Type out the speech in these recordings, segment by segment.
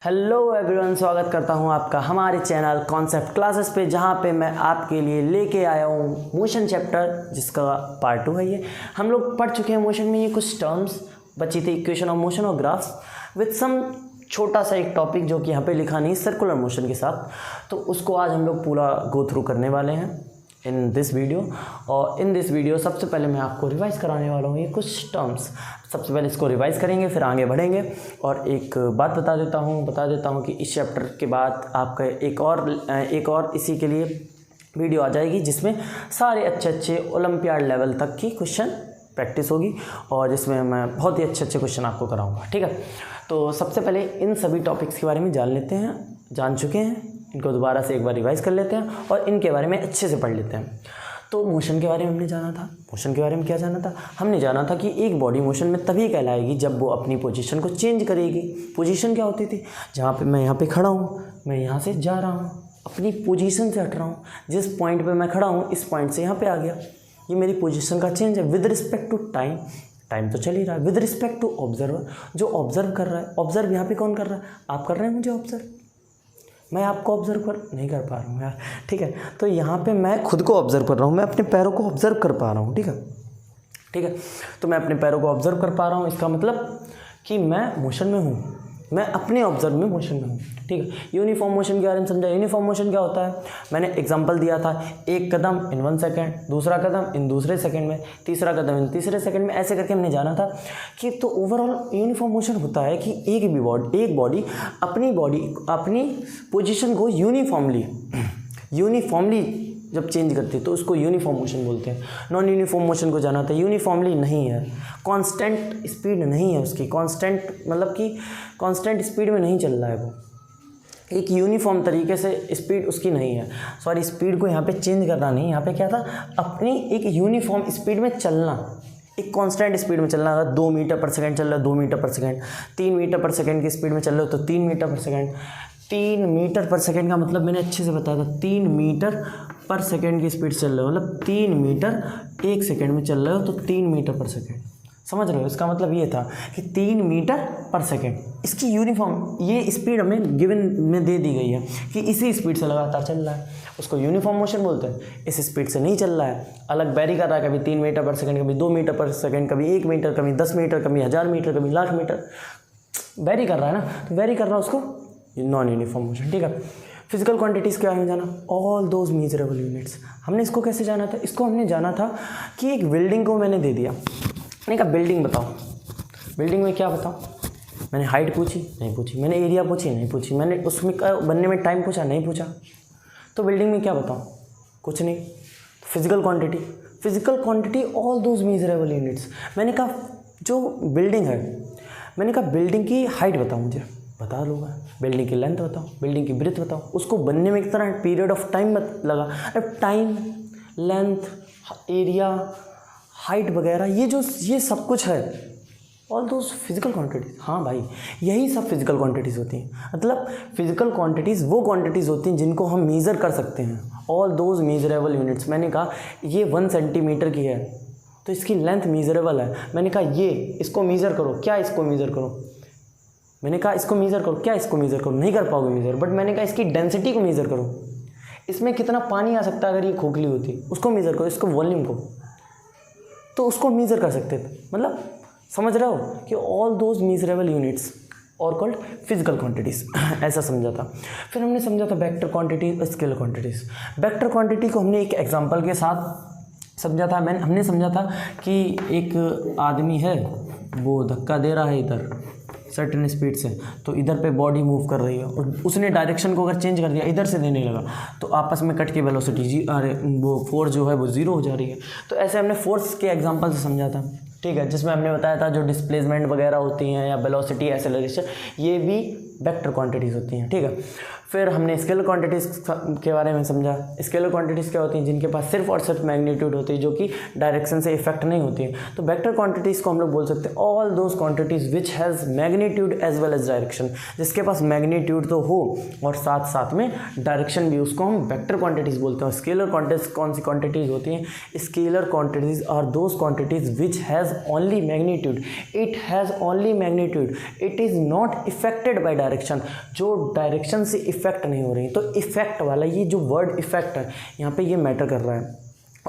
Hello everyone, स्वागत करता हूं आपका हमारे चैनल कॉन्सेप्ट क्लासेस पे, जहां पे मैं आपके लिए लेके आया हूं मोशन चैप्टर, जिसका पार्ट 2 है। ये हम लोग पढ़ चुके हैं मोशन में। ये कुछ टर्म्स बची थी, इक्वेशन ऑफ मोशन और ग्राफ्स विद सम छोटा सा एक टॉपिक जो कि यहाँ पे लिखा नहीं, सर्कुलर मोशन के साथ। तो उसको आज हम लोग पूरा गो थ्रू करने वाले हैं इन दिस वीडियो। और इन दिस वीडियो सबसे पहले मैं आपको रिवाइज कराने वाला हूँ ये कुछ टर्म्स। सबसे पहले इसको रिवाइज करेंगे, फिर आगे बढ़ेंगे। और एक बात बता देता हूँ कि इस चैप्टर के बाद आपका एक और इसी के लिए वीडियो आ जाएगी, जिसमें सारे अच्छे ओलंपियाड लेवल तक की क्वेश्चन प्रैक्टिस होगी और जिसमें मैं बहुत ही अच्छे क्वेश्चन आपको कराऊंगा। ठीक है, तो सबसे पहले इन सभी टॉपिक्स के बारे में जान चुके हैं, इनको दोबारा से एक बार रिवाइज कर लेते हैं और इनके बारे में अच्छे से पढ़ लेते हैं। तो मोशन के बारे में हमने जाना था। मोशन के बारे में क्या जाना था? हमने जाना था कि एक बॉडी मोशन में तभी कहलाएगी जब वो अपनी पोजीशन को चेंज करेगी। पोजीशन क्या होती थी? जहाँ पे मैं यहाँ पे खड़ा हूँ, मैं यहाँ से जा रहा हूँ, अपनी पोजीशन से हट रहा हूँ। जिस पॉइंट पे मैं खड़ा हूँ, इस पॉइंट से यहाँ पे आ गया, ये मेरी पोजीशन का चेंज है। With respect to time, time तो चल ही रहा है। विद रिस्पेक्ट टू ऑब्जर्वर, जो ऑब्जर्व कर रहा है, ऑब्जर्व यहाँ पे कौन कर रहा है? आप कर रहे हैं मुझे ऑब्जर्व, मैं आपको ऑब्जर्व नहीं कर पा रहा हूँ यार। ठीक है, तो यहाँ पे मैं खुद को ऑब्जर्व कर रहा हूँ, मैं अपने पैरों को ऑब्जर्व कर पा रहा हूँ। ठीक है, तो मैं अपने पैरों को ऑब्जर्व कर पा रहा हूँ। इसका मतलब कि मैं मोशन में हूँ, मैं अपने ऑब्जर्व में मोशन में हूँ। ठीक है, यूनिफॉर्म मोशन के बारे में समझा। यूनिफॉर्म मोशन क्या होता है? मैंने एग्जांपल दिया था, एक कदम इन 1 सेकेंड, दूसरा कदम इन दूसरे सेकेंड में, तीसरा कदम इन तीसरे सेकेंड में, ऐसे करके हमने जाना था कि तो ओवरऑल यूनिफॉर्म मोशन होता है कि एक बॉडी अपनी पोजीशन को यूनिफॉर्मली जब चेंज करती है तो उसको यूनिफॉर्म मोशन बोलते हैं। नॉन यूनिफॉर्म मोशन को जाना था, यूनिफॉर्मली नहीं है, कांस्टेंट स्पीड नहीं है उसकी, कांस्टेंट मतलब कि कांस्टेंट स्पीड में नहीं चल रहा है वो, एक यूनिफॉर्म तरीके से स्पीड उसकी नहीं है। सॉरी, स्पीड को यहाँ पे चेंज करना नहीं, यहाँ पे क्या था? अपनी एक यूनिफॉर्म स्पीड में चलना, एक कांस्टेंट स्पीड में चलना। अगर 2 मीटर पर सेकेंड चल रहा है, 2 metre per second, 3 metre per second की स्पीड में चल रहे हो तो 3 metre per second. 3 metre per second का मतलब मैंने अच्छे से बताया था, 3 मीटर पर सेकेंड की स्पीड चल रहे हो, मतलब 3 मीटर 1 सेकेंड में चल रहे हो तो 3 मीटर पर सेकेंड। समझ रहे हो? इसका मतलब ये था कि 3 मीटर पर सेकेंड, इसकी यूनिफॉर्म ये स्पीड हमें गिवन में दे दी गई है कि इसी स्पीड से लगातार चल रहा है, उसको यूनिफॉर्म मोशन बोलते हैं। इस स्पीड से नहीं चल रहा है, अलग वेरी कर रहा है, कभी 3 मीटर पर सेकेंड, कभी 2 मीटर पर सेकेंड, कभी 1 मीटर, कभी 10 मीटर, कभी 1000 मीटर, कभी लाख मीटर, वेरी कर रहा है ना, तो वेरी कर रहा है उसको नॉन यूनिफॉर्म मोशन। ठीक है, फिजिकल क्वांटिटीज़ के बारे में जाना, ऑल दोज मेजरेबल यूनिट्स। हमने इसको कैसे जाना था? इसको हमने जाना था कि एक बिल्डिंग को मैंने दे दिया, मैंने कहा बिल्डिंग बताओ, बिल्डिंग में क्या बताओ? मैंने हाइट पूछी, नहीं पूछी, मैंने एरिया पूछी, नहीं पूछी, मैंने उसमें बनने में टाइम पूछा, नहीं पूछा, तो बिल्डिंग में क्या बताऊँ? कुछ नहीं। Physical quantity all those measurable units. मैंने कहा जो बिल्डिंग है, मैंने कहा बिल्डिंग की हाइट बताओ मुझे, बता दूंगा। बिल्डिंग की लेंथ बताओ, बिल्डिंग की ब्रेथ बताओ, उसको बनने में कितना पीरियड ऑफ टाइम लगा। अब टाइम, लेंथ, एरिया, हाइट वगैरह ये सब कुछ है, ऑल दोज फिजिकल क्वांटिटीज़। हाँ भाई, यही सब फिजिकल क्वांटिटीज़ होती हैं। मतलब फिजिकल क्वांटिटीज़ वो क्वांटिटीज़ होती हैं जिनको हम मेज़र कर सकते हैं, ऑल दोज मेजरेबल यूनिट्स। मैंने कहा ये 1 सेंटीमीटर की है तो इसकी लेंथ मेजरेबल है। मैंने कहा ये इसको मेज़र करो, क्या इसको मेज़र करो? मैंने कहा इसको मेज़र करो, क्या इसको मेज़र करो? नहीं कर पाओगे मेज़र, बट मैंने कहा इसकी डेंसिटी को मेज़र करो, इसमें कितना पानी आ सकता है अगर ये खोखली होती, उसको मेज़र करो, इसको वॉल्यूम को, तो उसको मेज़र कर सकते थे। मतलब समझ रहे हो कि ऑल दोज मेजरेबल यूनिट्स और कॉल्ड फिजिकल क्वांटिटीज़ ऐसा समझा था। फिर हमने समझा था vector quantities, scalar quantities. Vector quantity को हमने एक एग्जांपल के साथ समझा था। हमने समझा था कि एक आदमी है, वो धक्का दे रहा है इधर सर्टेन स्पीड से, तो इधर पे बॉडी मूव कर रही है और उसने डायरेक्शन को अगर चेंज कर दिया, इधर से देने लगा, तो आपस में कट की वेलोसिटी वो फोर्स जो है वो 0 हो जा रही है। तो ऐसे हमने फोर्स के एग्जांपल से समझा था। ठीक है, जिसमें हमने बताया था जो डिस्प्लेसमेंट वगैरह होती हैं या वेलोसिटी, एक्सेलरेशन, ये भी वेक्टर क्वांटिटीज़ होती हैं। ठीक है, फिर हमने स्केलर क्वांटिटीज़ के बारे में समझा। स्केलर क्वांटिटीज़ क्या होती हैं? जिनके पास सिर्फ और सिर्फ मैग्नीट्यूड होती है, जो कि डायरेक्शन से इफेक्ट नहीं होती है। तो वेक्टर क्वांटिटीज़ को हम लोग बोल सकते हैं all those quantities which has magnitude as well as direction. जिसके पास मैग्नीट्यूड तो हो और साथ साथ में डायरेक्शन भी, उसको हम वेक्टर क्वांटिटीज़ बोलते हैं। स्केलर क्वांटिटीज़ कौन सी क्वांटिटीज़ होती हैं? Scalar quantities are those quantities which has only magnitude, it has only magnitude, it is not affected by direction. Direction, जो डायरेक्शन से इफ़ेक्ट नहीं हो रही। तो इफ़ेक्ट वाला ये जो वर्ड इफ़ेक्ट है यहाँ पे ये मैटर कर रहा है,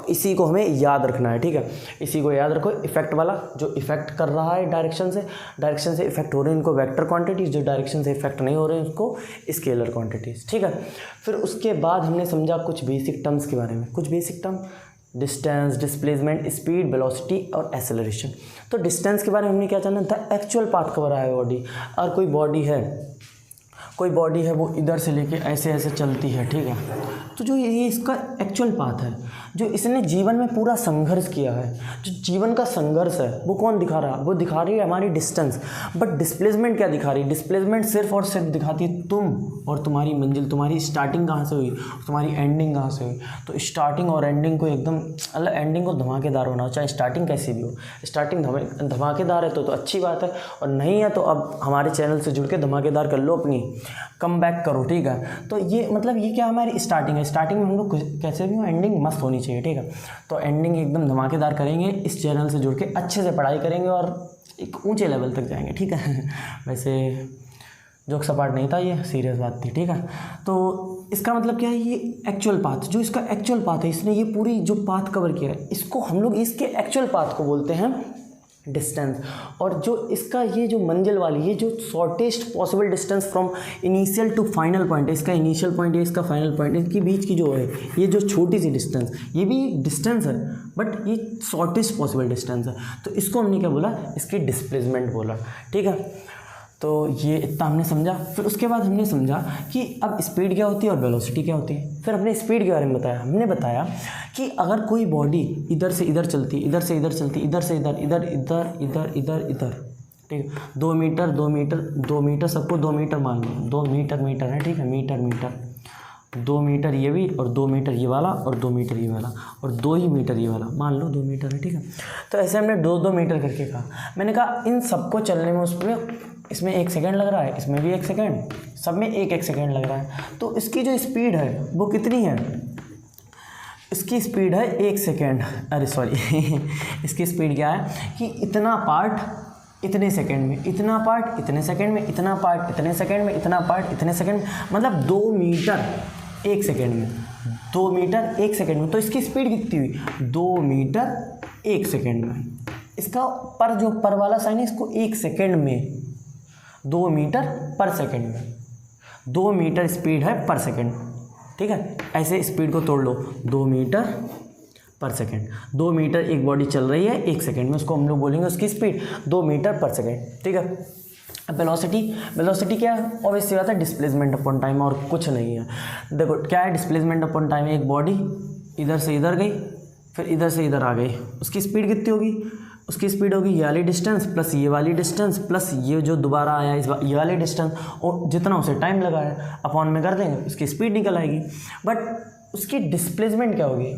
इसी को हमें याद रखना है, ठीक है। इसी को याद रखो, इफेक्ट वाला जो इफेक्ट कर रहा है डायरेक्शन से इफेक्ट हो रहे हैं इनको वेक्टर क्वांटिटीज़, जो डायरेक्शन से इफेक्ट नहीं हो रहे हैं उसको स्केलर क्वांटिटीज़, ठीक है। फिर उसके बाद हमने समझा कुछ बेसिक टर्म्स के बारे में, कुछ basic term, distance, displacement, speed, velocity और एक्सेलरेशन। तो डिस्टेंस के बारे में हमने क्या जाना था, एक्चुअल पाथ कवर है बॉडी। और कोई बॉडी है वो इधर से लेके ऐसे ऐसे चलती है, ठीक है। तो जो ये इसका एक्चुअल पाथ है, जो इसने जीवन में पूरा संघर्ष किया है, जो जीवन का संघर्ष है वो कौन दिखा रहा है, वो दिखा रही है हमारी डिस्टेंस। बट डिस्प्लेसमेंट क्या दिखा रही है, डिस्प्लेसमेंट सिर्फ और सिर्फ दिखाती है तुम और तुम्हारी मंजिल, तुम्हारी स्टार्टिंग कहाँ से हुई, तुम्हारी एंडिंग कहाँ से हुई। तो स्टार्टिंग और एंडिंग को एकदम मतलब एंडिंग को धमाकेदार होना हो, चाहे स्टार्टिंग कैसी भी हो। स्टार्टिंग धमाकेदार है तो अच्छी बात है, और नहीं है तो अब हमारे चैनल से जुड़ के धमाकेदार कर लो, अपनी कम बैक करो, ठीक है। तो ये मतलब ये क्या हमारी स्टार्टिंग है, स्टार्टिंग में हम लोग कैसे भी हो एंडिंग मस्त होनी चाहिए, ठीक है। तो एंडिंग एकदम धमाकेदार करेंगे, इस चैनल से जुड़ के अच्छे से पढ़ाई करेंगे और एक ऊंचे लेवल तक जाएंगे, ठीक है। वैसे जोक सपाट नहीं था, ये सीरियस बात थी, ठीक है। तो इसका मतलब क्या है, ये एक्चुअल पाथ, जो इसका एक्चुअल पाथ है, इसने ये पूरी जो पाथ कवर किया है, इसको हम लोग इसके एक्चुअल पाथ को बोलते हैं डिस्टेंस। और जो इसका ये जो मंजिल वाली, ये जो shortest possible distance from initial to final point है, इसका इनिशियल पॉइंट है, इसका फाइनल पॉइंट, इसके बीच की जो है ये जो छोटी सी डिस्टेंस, ये भी डिस्टेंस है बट ये शॉर्टेस्ट पॉसिबल डिस्टेंस है। तो इसको हमने क्या बोला, इसकी डिस्प्लेसमेंट बोला, ठीक है। तो ये इतना हमने समझा। फिर उसके बाद हमने समझा कि अब स्पीड क्या होती है और वेलोसिटी क्या होती है। फिर हमने स्पीड के बारे में बताया, हमने बताया कि अगर कोई बॉडी इधर से इधर चलती, इधर से इधर चलती, इधर से इधर, इधर इधर इधर इधर इधर, ठीक है। 2 मीटर 2 मीटर 2 मीटर, सबको 2 मीटर मान लो, 2 मीटर है, ठीक है। मीटर 2 मीटर ये भी, और 2 मीटर ये वाला, और 2 मीटर ये वाला, और 2 ही मीटर ये वाला, मान लो 2 मीटर है, ठीक है। तो ऐसे हमने 2-2 मीटर करके कहा। मैंने कहा इन सबको चलने में इसमें 1 सेकेंड लग रहा है, इसमें भी 1 सेकेंड, सब में 1-1 सेकेंड लग रहा है। तो इसकी जो स्पीड है वो कितनी है, इसकी स्पीड है 1 सेकेंड, अरे सॉरी इसकी स्पीड क्या है कि इतना पार्ट इतने सेकेंड में, इतना पार्ट इतने सेकेंड में, इतना पार्ट इतने सेकेंड में, इतना पार्ट इतने सेकेंड, मतलब 2 मीटर 1 सेकेंड में, 2 मीटर 1 सेकेंड में। तो इसकी स्पीड कितनी हुई, 2 मीटर 1 सेकेंड में। इसका पर जो पर वाला साइन है, इसको 1 सेकेंड में 2 मीटर पर सेकेंड में, 2 मीटर स्पीड है पर सेकेंड, ठीक है। ऐसे स्पीड को तोड़ लो, 2 मीटर पर सेकेंड, 2 मीटर एक बॉडी चल रही है 1 सेकेंड में, उसको हम लोग बोलेंगे उसकी स्पीड 2 मीटर पर सेकेंड, ठीक है। अब वेलोसिटी क्या है, ऑब्वियस सी बात है डिस्प्लेसमेंट अपॉन टाइम, और कुछ नहीं है। देखो क्या है डिस्प्लेसमेंट अपॉन टाइम, एक बॉडी इधर से इधर गई, फिर इधर से इधर आ गई, उसकी स्पीड कितनी होगी, उसकी स्पीड होगी ये वाली डिस्टेंस प्लस ये वाली डिस्टेंस प्लस ये जो दोबारा आया ये वाली डिस्टेंस, और जितना उसे टाइम लगा है अपॉन में कर देंगे, उसकी स्पीड निकल आएगी। बट उसकी डिस्प्लेसमेंट क्या होगी,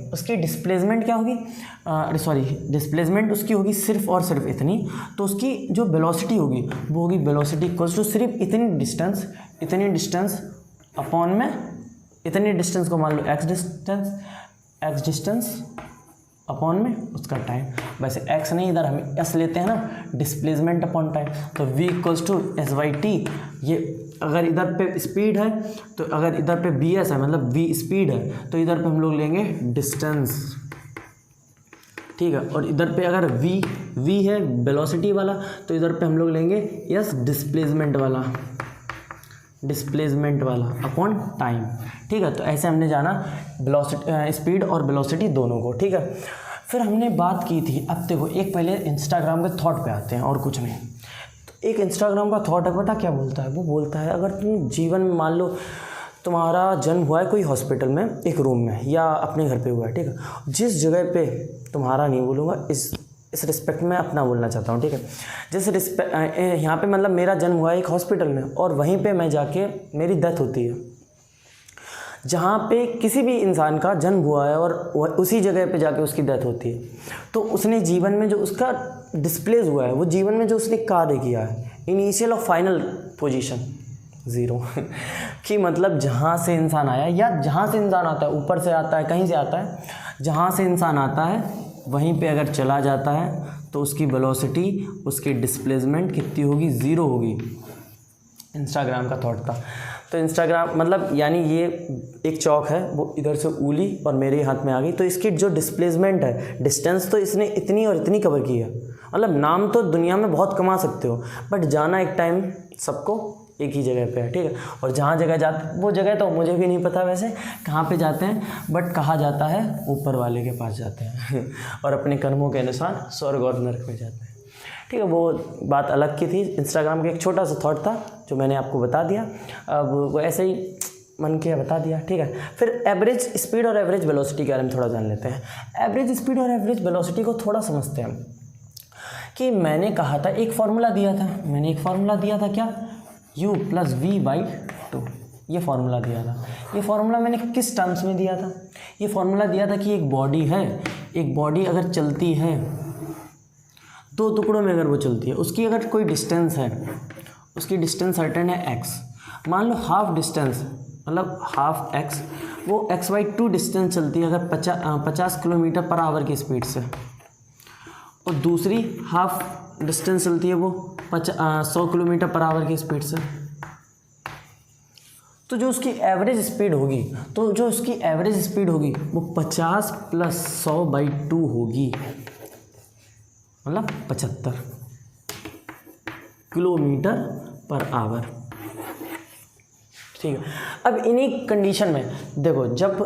डिस्प्लेसमेंट उसकी होगी सिर्फ और सिर्फ इतनी। तो उसकी जो वेलोसिटी होगी वो होगी वेलोसिटी इक्वल्स टू सिर्फ इतनी डिस्टेंस अपॉन में इतनी डिस्टेंस को मान लो एक्स डिस्टेंस अपॉन में उसका टाइम। वैसे एक्स नहीं, इधर हम एस लेते हैं ना, डिस्प्लेसमेंट अपॉन टाइम। तो v इक्वल्स टू S/t। ये अगर इधर पे स्पीड है तो अगर इधर पे bs है मतलब v स्पीड है, तो इधर पे हम लोग लेंगे डिस्टेंस, ठीक है। और इधर पे अगर v है वेलोसिटी वाला, तो इधर पे हम लोग लेंगे s डिस्प्लेसमेंट वाला अपॉन टाइम, ठीक है। तो ऐसे हमने जाना वेलोसिटी, स्पीड और वेलोसिटी दोनों को, ठीक है। फिर हमने बात की थी, अब देखो एक पहले इंस्टाग्राम के थॉट पे आते हैं और कुछ नहीं। तो एक इंस्टाग्राम का थॉट है, पता क्या बोलता है, वो बोलता है अगर तुम जीवन में मान लो तुम्हारा जन्म हुआ है कोई हॉस्पिटल में एक रूम में या अपने घर पे हुआ है, ठीक है। जिस जगह पे तुम्हारा नहीं बोलूँगा, इस रिस्पेक्ट में अपना बोलना चाहता हूँ, ठीक है। जिस रिस्पेक्ट यहाँ पे मतलब मेरा जन्म हुआ है एक हॉस्पिटल में, और वहीं पे मैं जाके मेरी डेथ होती है। जहाँ पे किसी भी इंसान का जन्म हुआ है और उसी जगह पे जाके उसकी डेथ होती है, तो उसने जीवन में जो उसका डिस्प्लेस हुआ है, वो जीवन में जो उसने कार्य किया है, इनिशियल और फाइनल पोजीशन 0 कि मतलब जहाँ से इंसान आया या जहाँ से इंसान आता है, ऊपर से आता है कहीं से आता है, जहाँ से इंसान आता है वहीं पे अगर चला जाता है तो उसकी वेलोसिटी, उसकी डिस्प्लेसमेंट कितनी होगी, 0 होगी, इंस्टाग्राम का थॉट था। तो इंस्टाग्राम मतलब यानी ये एक चौक है, वो इधर से उली और मेरे हाथ में आ गई, तो इसकी जो डिस्प्लेसमेंट है, डिस्टेंस तो इसने इतनी और इतनी कवर की है। मतलब नाम तो दुनिया में बहुत कमा सकते हो, बट जाना एक टाइम सबको एक ही जगह पे है, ठीक है। और जहाँ जगह जाते, वो जगह तो मुझे भी नहीं पता वैसे कहाँ पे जाते हैं, बट कहा जाता है ऊपर वाले के पास जाते हैं और अपने कर्मों के अनुसार स्वर्ग और नरक में जाते हैं, ठीक है। वो बात अलग की थी। इंस्टाग्राम का एक छोटा सा थॉट था जो मैंने आपको बता दिया। अब वो ऐसे ही मन किया बता दिया, ठीक है। फिर एवरेज स्पीड और एवरेज वेलोसिटी के बारे में थोड़ा जान लेते हैं। एवरेज स्पीड और एवरेज वेलोसिटी को थोड़ा समझते हैं कि मैंने कहा था एक फार्मूला दिया था, क्या, u + v/2, ये फार्मूला दिया था। ये फार्मूला मैंने किस टर्म्स में दिया था? ये फार्मूला दिया था कि एक बॉडी है, एक बॉडी अगर चलती है, दो टुकड़ों में अगर वो चलती है, उसकी अगर कोई डिस्टेंस है, उसकी डिस्टेंस सर्टेन है x, मान लो हाफ डिस्टेंस मतलब हाफ x, वो x/2 डिस्टेंस चलती है अगर 50 किलोमीटर पर आवर की स्पीड से, और दूसरी हाफ डिस्टेंस चलती है वो 100 किलोमीटर पर आवर की स्पीड से। तो जो उसकी एवरेज स्पीड होगी, वो 50 + 100/2 होगी, मतलब 75 किलोमीटर पर आवर, ठीक है। अब इन्हीं कंडीशन में देखो, जब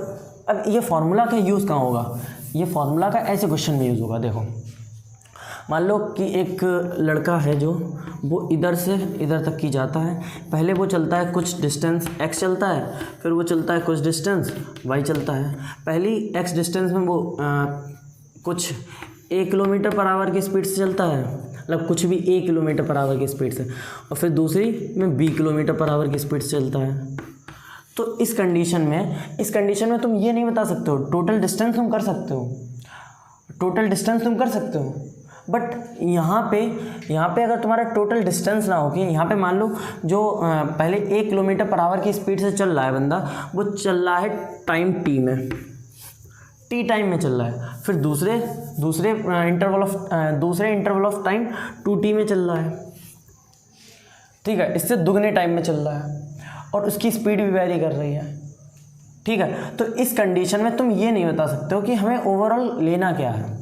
अब ये फार्मूला का यूज़ कहाँ होगा? ये फार्मूला का ऐसे क्वेश्चन में यूज़ होगा। देखो मान लो कि एक लड़का है जो वो इधर से इधर तक की जाता है, पहले वो चलता है कुछ डिस्टेंस x चलता है, फिर वो चलता है कुछ डिस्टेंस y चलता है। पहली x डिस्टेंस में वो कुछ 1 किलोमीटर पर आवर की स्पीड से चलता है, मतलब कुछ भी 1 किलोमीटर पर आवर की स्पीड से, और फिर दूसरी में 20 किलोमीटर पर आवर की स्पीड से चलता है। तो इस कंडीशन में तुम ये नहीं बता सकते हो, टोटल डिस्टेंस तुम कर सकते हो, बट यहाँ पे अगर तुम्हारा टोटल डिस्टेंस ना हो कि यहाँ पे मान लो जो पहले 1 किलोमीटर पर आवर की स्पीड से चल रहा है बंदा, वो चल रहा है टाइम टी टाइम में चल रहा है, फिर दूसरे इंटरवल ऑफ टाइम 2t में चल रहा है, ठीक है, इससे दुगने टाइम में चल रहा है और उसकी स्पीड भी वेरी कर रही है, ठीक है। तो इस कंडीशन में तुम ये नहीं बता सकते हो कि हमें ओवरऑल लेना क्या है।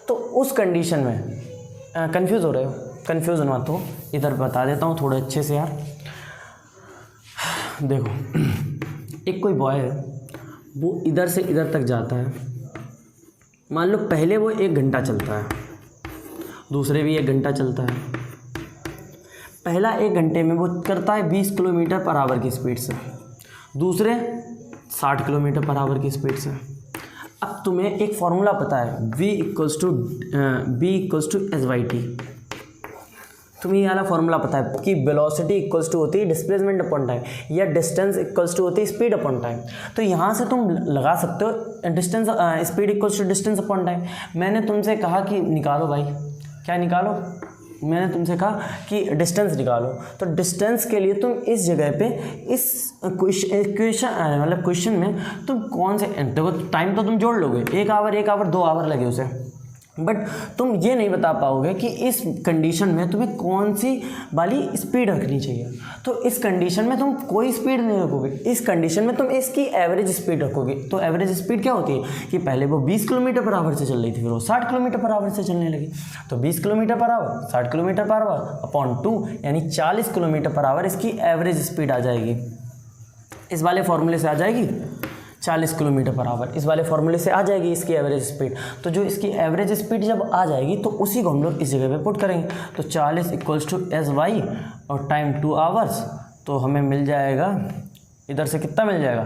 तो उस कंडीशन में कंफ्यूज हो रहे हो, कंफ्यूज मत हो, इधर बता देता हूँ थोड़े अच्छे से यार। देखो एक कोई बॉय है, वो इधर से इधर तक जाता है, मान लो पहले वो 1 घंटा चलता है, दूसरे भी 1 घंटा चलता है। पहला 1 घंटे में वो करता है 20 किलोमीटर पर आवर की स्पीड से, दूसरे 60 किलोमीटर पर आवर की स्पीड से। अब तुम्हें एक फार्मूला पता है, v = s/t, तुम्हें ये वाला फार्मूला पता है कि वेलोसिटी इक्वल्स टू होती है डिस्प्लेसमेंट अपॉन टाइम, या डिस्टेंस इक्वल्स टू होती है स्पीड अपॉन टाइम। तो यहाँ से तुम लगा सकते हो speed equals to distance upon time. मैंने तुमसे कहा कि निकालो भाई, क्या निकालो? मैंने तुमसे कहा कि डिस्टेंस निकालो, तो डिस्टेंस के लिए तुम इस जगह पे इस क्वेश्चन में तुम कौन से, देखो टाइम तो तुम जोड़ लोगे, 1 आवर 2 आवर लगे उसे, बट तुम ये नहीं बता पाओगे कि इस कंडीशन में तुम्हें कौन सी वाली स्पीड रखनी चाहिए। तो इस कंडीशन में तुम कोई स्पीड नहीं रखोगे, इस कंडीशन में तुम इसकी एवरेज स्पीड रखोगे। तो एवरेज स्पीड क्या होती है कि पहले वो 20 किलोमीटर पर आवर से चल रही थी, फिर वो 60 किलोमीटर पर आवर से चलने लगी। तो 20 kilometre per hour 60 kilometre per hour upon 2 यानी 40 किलोमीटर पर आवर इसकी एवरेज स्पीड आ जाएगी। इस वाले फॉर्मूले से आ जाएगी 40 किलोमीटर पर आवर, इस वाले फार्मूले से आ जाएगी इसकी एवरेज स्पीड। तो जो इसकी एवरेज स्पीड जब आ जाएगी तो उसी को हम लोग इस जगह पे पुट करेंगे। तो 40 = SY और टाइम 2 आवर्स, तो हमें मिल जाएगा इधर से कितना मिल जाएगा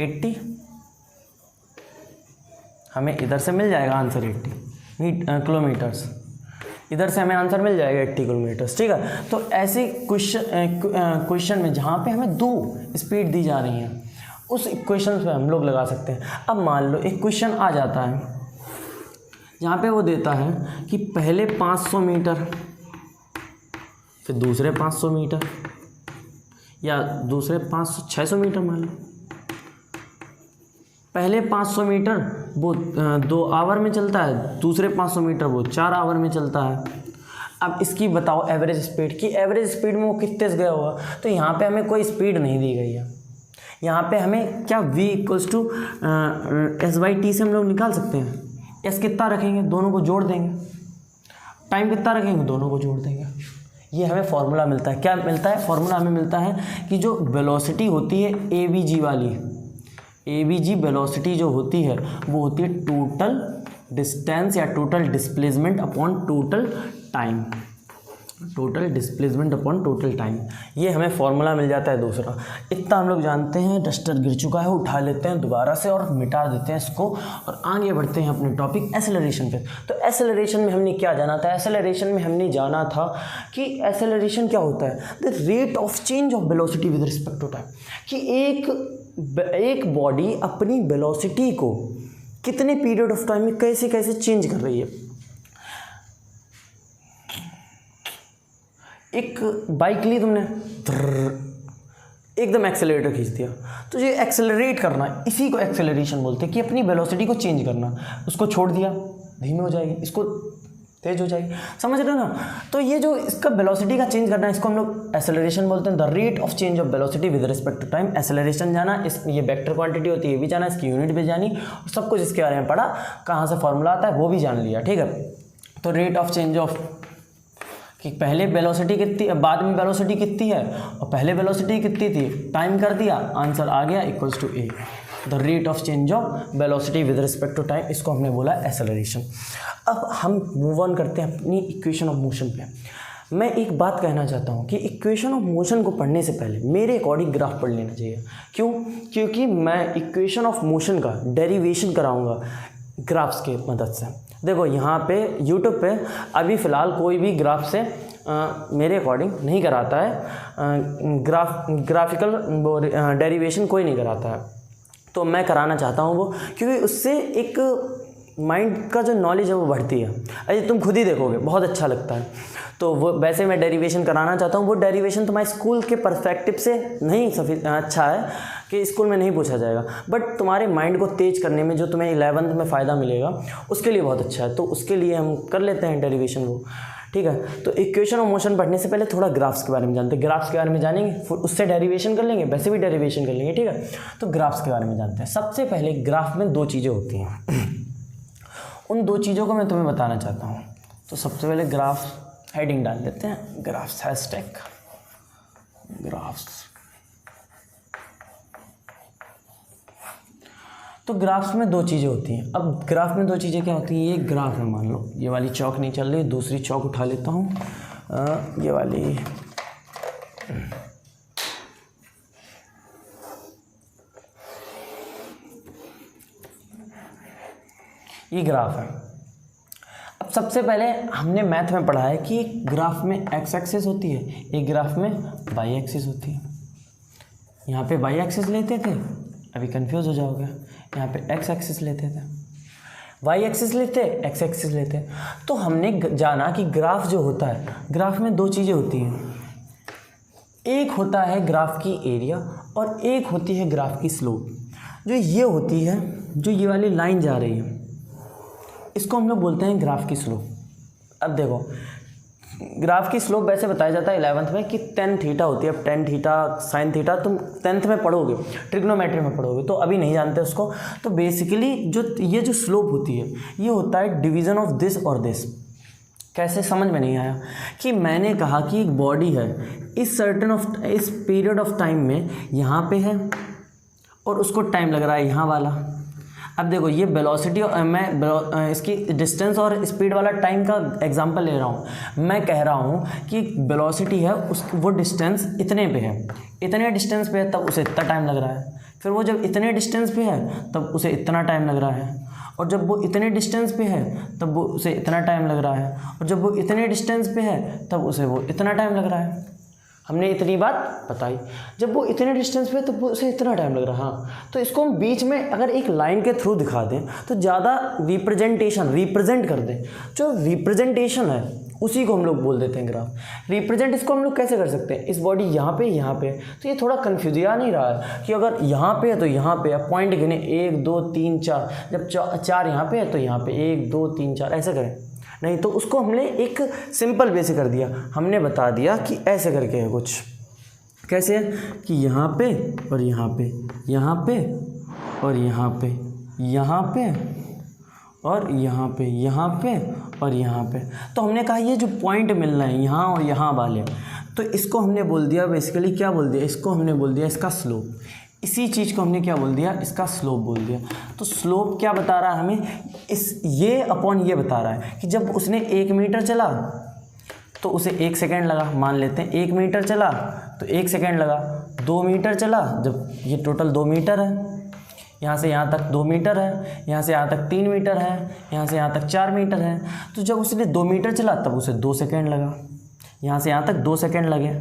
80, हमें इधर से मिल जाएगा आंसर 80 किलोमीटर्स, इधर से हमें आंसर मिल जाएगा 80 किलोमीटर्स, ठीक है। तो ऐसे क्वेश्चन में जहाँ पे हमें 2 स्पीड दी जा रही हैं उस इक्वेशन पे हम लोग लगा सकते हैं। अब मान लो एक क्वेश्चन आ जाता है जहाँ पे वो देता है कि पहले 500 मीटर, फिर दूसरे 500 मीटर, या दूसरे 600 मीटर, मान लो पहले 500 मीटर वो 2 आवर में चलता है, दूसरे 500 मीटर वो 4 आवर में चलता है। अब इसकी बताओ एवरेज स्पीड की, एवरेज स्पीड में वो कितने तेज गया होगा। तो यहाँ पे हमें कोई स्पीड नहीं दी गई है, यहाँ पे हमें क्या v इक्वल्स टू s/t से हम लोग निकाल सकते हैं। s कितना रखेंगे, दोनों को जोड़ देंगे, टाइम कितना रखेंगे, दोनों को जोड़ देंगे। ये हमें फॉर्मूला मिलता है। क्या मिलता है फॉर्मूला? हमें मिलता है कि जो वेलोसिटी होती है AVG वाली, AVG वेलोसिटी जो होती है वो होती है टोटल डिस्टेंस या total displacement upon total time, total displacement upon total time. ये हमें फॉर्मूला मिल जाता है दूसरा। इतना हम लोग जानते हैं। डस्टर गिर चुका है, उठा लेते हैं दोबारा से और मिटा देते हैं इसको और आगे बढ़ते हैं अपने टॉपिक एक्सेलरेशन पे। तो एक्सेलरेशन में हमने क्या जाना था? एक्सेलरेशन में हमने जाना था कि एक्सेलरेशन क्या होता है, the rate of change of velocity with respect to time, कि एक बॉडी अपनी वेलोसिटी को कितने पीरियड ऑफ टाइम में कैसे कैसे चेंज कर रही है। एक बाइक ली तुमने, एकदम एक्सेलरेटर खींच दिया, तो ये एक्सेलरेट करना, इसी को एक्सेलरेशन बोलते हैं, कि अपनी वेलोसिटी को चेंज करना। उसको छोड़ दिया, धीमी हो जाएगी, इसको तेज हो जाएगी, समझ रहे हो ना। तो ये जो इसका वेलोसिटी का चेंज करना है, इसको हम लोग एक्सेलरेशन बोलते हैं। The rate of change of velocity with respect to time. Acceleration जाना, इस ये वेक्टर क्वांटिटी होती है, ये भी जाना, इसकी यूनिट भी जानी, और सब कुछ इसके बारे में पढ़ा, कहाँ से फॉर्मूला आता है वो भी जान लिया, ठीक है। तो रेट ऑफ चेंज ऑफ, कि पहले वेलोसिटी कितनी, बाद में वेलोसिटी कितनी है, और पहले वेलोसिटी कितनी थी, टाइम कर दिया, आंसर आ गया equals to A, the rate of change of velocity with respect to time. इसको हमने बोला एक्सेलरेशन। अब हम मूव ऑन करते हैं अपनी इक्वेशन ऑफ मोशन पे। मैं एक बात कहना चाहता हूँ कि इक्वेशन ऑफ मोशन को पढ़ने से पहले मेरे अकॉर्डिंग ग्राफ पढ़ लेना चाहिए। क्यों? क्योंकि मैं इक्वेशन ऑफ मोशन का डेरिवेशन कराऊंगा ग्राफ्स के मदद से। देखो यहाँ पे यूट्यूब पे अभी फ़िलहाल कोई भी ग्राफ से मेरे अकॉर्डिंग नहीं कराता है, ग्राफिकल डेरिवेशन कोई नहीं कराता है। तो मैं कराना चाहता हूँ वो, क्योंकि उससे एक माइंड का जो नॉलेज है वो बढ़ती है। अरे तुम खुद ही देखोगे, बहुत अच्छा लगता है। तो वो वैसे मैं डेरिवेशन कराना चाहता हूँ। वो डेरिवेशन तुम्हारे स्कूल के पर्सपेक्टिव से नहीं अच्छा है कि स्कूल में नहीं पूछा जाएगा, बट तुम्हारे माइंड को तेज करने में जो तुम्हें 11th में फ़ायदा मिलेगा उसके लिए बहुत अच्छा है। तो उसके लिए हम कर लेते हैं डेरिवेशन वो, ठीक है। तो इक्वेशन ऑफ मोशन पढ़ने से पहले थोड़ा ग्राफ्स के बारे में जानते हैं। ग्राफ्स के बारे में जानेंगे, फिर उससे डेरिवेशन कर लेंगे, वैसे भी डेरिवेशन कर लेंगे, ठीक है। तो ग्राफ्स के बारे में जानते हैं। सबसे पहले ग्राफ में दो चीज़ें होती हैं, उन दो चीज़ों को मैं तुम्हें बताना चाहता हूँ। तो सबसे पहले ग्राफ हेडिंग डाल देते हैं, ग्राफ्स हैशटैग ग्राफ्स। तो ग्राफ्स में दो चीज़ें होती हैं। अब ग्राफ में दो चीज़ें क्या होती हैं? ये ग्राफ है, मान लो ये वाली चौक नहीं चल रही, दूसरी चौक उठा लेता हूँ, ये वाली, ये ग्राफ है। अब सबसे पहले हमने मैथ में पढ़ा है कि एक ग्राफ में एक्स एक्सिस होती है, एक ग्राफ में वाई एक्सिस होती है। यहाँ पे वाई एक्सिस लेते थे, अभी कंफ्यूज हो जाओगे, यहाँ पे एक्स एक्सिस लेते थे, वाई एक्सिस लेते, एक्स एक्सिस लेते। तो हमने जाना कि ग्राफ जो होता है, ग्राफ में दो चीज़ें होती हैं, एक होता है ग्राफ की एरिया और एक होती है ग्राफ की स्लोप। जो ये होती है, जो ये वाली लाइन जा रही है, इसको हम लोग बोलते हैं ग्राफ की स्लोप। अब देखो ग्राफ की स्लोप वैसे बताया जाता है 11th में कि tan थीटा होती है। अब tan थीटा sin थीटा तुम 10th में पढ़ोगे, ट्रिग्नोमेट्री में पढ़ोगे, तो अभी नहीं जानते उसको। तो बेसिकली जो ये जो स्लोप होती है, ये होता है डिवीज़न ऑफ दिस और दिस। कैसे, समझ में नहीं आया? कि मैंने कहा कि एक बॉडी है, इस पीरियड ऑफ टाइम में यहाँ पे है और उसको टाइम लग रहा है यहाँ वाला। अब देखो ये वेलोसिटी और मैं इसकी डिस्टेंस और स्पीड वाला टाइम का एग्जांपल ले रहा हूँ। मैं कह रहा हूँ कि वेलोसिटी है, उस वो डिस्टेंस इतने पे है, इतने डिस्टेंस पे है तब उसे इतना टाइम लग रहा है। फिर वो जब इतने डिस्टेंस पे है तब उसे इतना टाइम लग रहा है, और जब वो इतने डिस्टेंस पे है तब वो उसे इतना टाइम लग रहा है, और जब वो इतने डिस्टेंस पे है तब उसे वो इतना टाइम लग रहा है। हमने इतनी बात बताई। जब वो इतने डिस्टेंस पे तो उसे इतना टाइम लग रहा है। हाँ, तो इसको हम बीच में अगर एक लाइन के थ्रू दिखा दें तो ज़्यादा रिप्रेजेंट कर दें, जो रिप्रेजेंटेशन है उसी को हम लोग बोल देते हैं ग्राफ। रिप्रेजेंट इसको हम लोग कैसे कर सकते हैं? इस बॉडी यहाँ पे, तो ये थोड़ा कन्फ्यूज आ नहीं रहा है कि अगर यहाँ पे है तो यहाँ पे, पॉइंट गिने 1 2 3 4, जब 4 यहाँ पे है तो यहाँ पे 1 2 3 4 ऐसे करें, नहीं तो उसको हमने एक सिंपल वे से कर दिया, हमने बता दिया कि ऐसे करके है कुछ, कैसे है कि यहाँ पे और यहाँ पे, यहाँ पे और यहाँ पे, यहाँ पे और यहाँ पे, यहाँ पे और यहाँ पे। तो हमने कहा ये जो पॉइंट मिल रहे हैं यहाँ और यहाँ वाले, तो इसको हमने बोल दिया बेसिकली, क्या बोल दिया, इसको हमने बोल दिया इसका स्लोप। इसी चीज़ को हमने क्या बोल दिया, इसका स्लोप बोल दिया। तो स्लोप क्या बता रहा है हमें, इस ये अपॉन ये बता रहा है कि जब उसने 1 मीटर चला तो उसे 1 सेकेंड लगा, मान लेते हैं 1 मीटर चला तो 1 सेकेंड लगा। 2 मीटर चला, जब ये टोटल 2 मीटर है, यहाँ से यहाँ तक 2 मीटर है, यहाँ से यहाँ तक 3 मीटर है, यहाँ से यहाँ तक 4 मीटर है। तो जब उसने 2 मीटर चला तब उसे 2 सेकेंड लगा, यहाँ से यहाँ तक 2 सेकेंड लगे,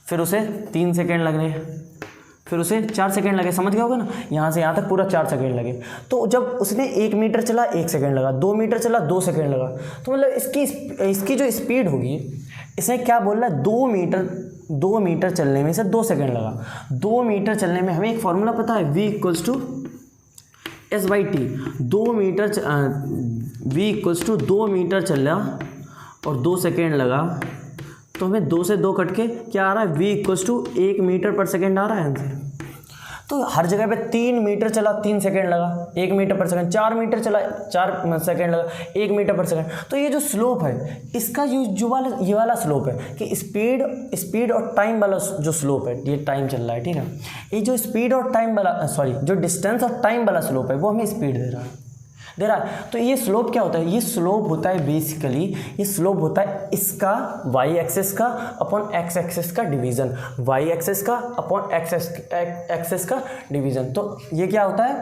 फिर उसे 3 सेकेंड लग रहे, फिर उसे 4 सेकेंड लगे, समझ गया होगा ना, यहाँ से यहाँ तक पूरा 4 सेकेंड लगे। तो जब उसने 1 मीटर चला 1 सेकेंड लगा, 2 मीटर चला 2 सेकेंड लगा। तो मतलब इसकी जो स्पीड होगी, इसे क्या बोल रहा है, 2 मीटर चलने में इसे 2 सेकेंड लगा। 2 मीटर चलने में हमें एक फॉर्मूला पता है, v = s/t। 2 मीटर चला और 2 सेकेंड लगा, तो हमें 2 से 2 कट के क्या आ रहा है, v = 1 मीटर पर सेकेंड आ रहा है आंसर। तो हर जगह पे 3 मीटर चला 3 सेकेंड लगा, 1 मीटर पर सेकेंड, 4 मीटर चला 4 सेकेंड लगा, 1 मीटर पर सेकेंड। तो ये जो स्लोप है, इसका ये वाला स्लोप है कि स्पीड और टाइम वाला जो स्लोप है, ये टाइम चल रहा है, ठीक है। ये जो स्पीड और टाइम वाला, जो डिस्टेंस और टाइम वाला स्लोप है, वो हमें स्पीड दे रहा है। तो ये स्लोप क्या होता है, ये स्लोप होता है बेसिकली, ये स्लोप होता है इसका वाई एक्सिस का अपॉन एक्स एक्सिस का डिवीज़न, वाई एक्सिस का अपॉन एक्स एक्सिस का डिवीज़न। तो ये क्या होता है,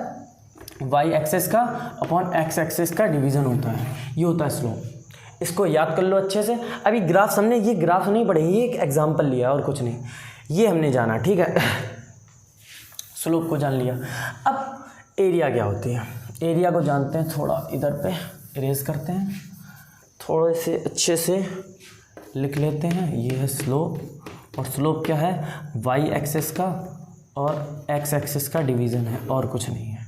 वाई एक्सिस का अपॉन एक्स एक्सिस का डिवीज़न होता है, ये होता है स्लोप। इसको याद कर लो अच्छे से। अभी ग्राफ हमने ये ग्राफ नहीं पढ़े, ये एक एग्जाम्पल लिया और कुछ नहीं, ये हमने जाना, ठीक है। स्लोप को जान लिया। अब एरिया क्या होती है, एरिया को जानते हैं। थोड़ा इधर पे इरेज करते हैं, थोड़े से अच्छे से लिख लेते हैं। ये है स्लोप, और स्लोप क्या है, वाई एक्सिस का और एक्स एक्सिस का डिवीज़न है, और कुछ नहीं है।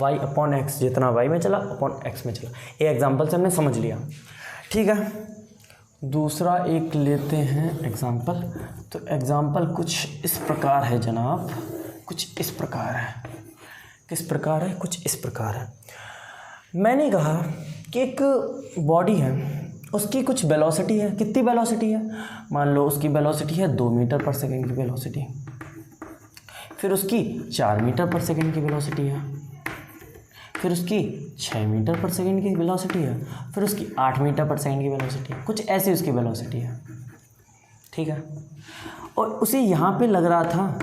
वाई अपॉन एक्स, जितना वाई में चला अपॉन एक्स में चला। ये एग्जांपल से हमने समझ लिया, ठीक है। दूसरा एक लेते हैं एग्जांपल। तो एग्जांपल कुछ इस प्रकार है जनाब, कुछ इस प्रकार है। किस प्रकार है, कुछ इस प्रकार है। मैंने कहा कि एक बॉडी है, उसकी कुछ वेलोसिटी है। कितनी वेलोसिटी है, मान लो उसकी वेलोसिटी है 2 मीटर पर सेकेंड की वेलोसिटी, फिर उसकी 4 मीटर पर सेकेंड की वेलोसिटी है, फिर उसकी 6 मीटर पर सेकेंड की वेलोसिटी है, फिर उसकी 8 मीटर पर सेकेंड की वेलोसिटी है, कुछ ऐसी उसकी वेलोसिटी है, ठीक है। और उसे यहाँ पे लग रहा था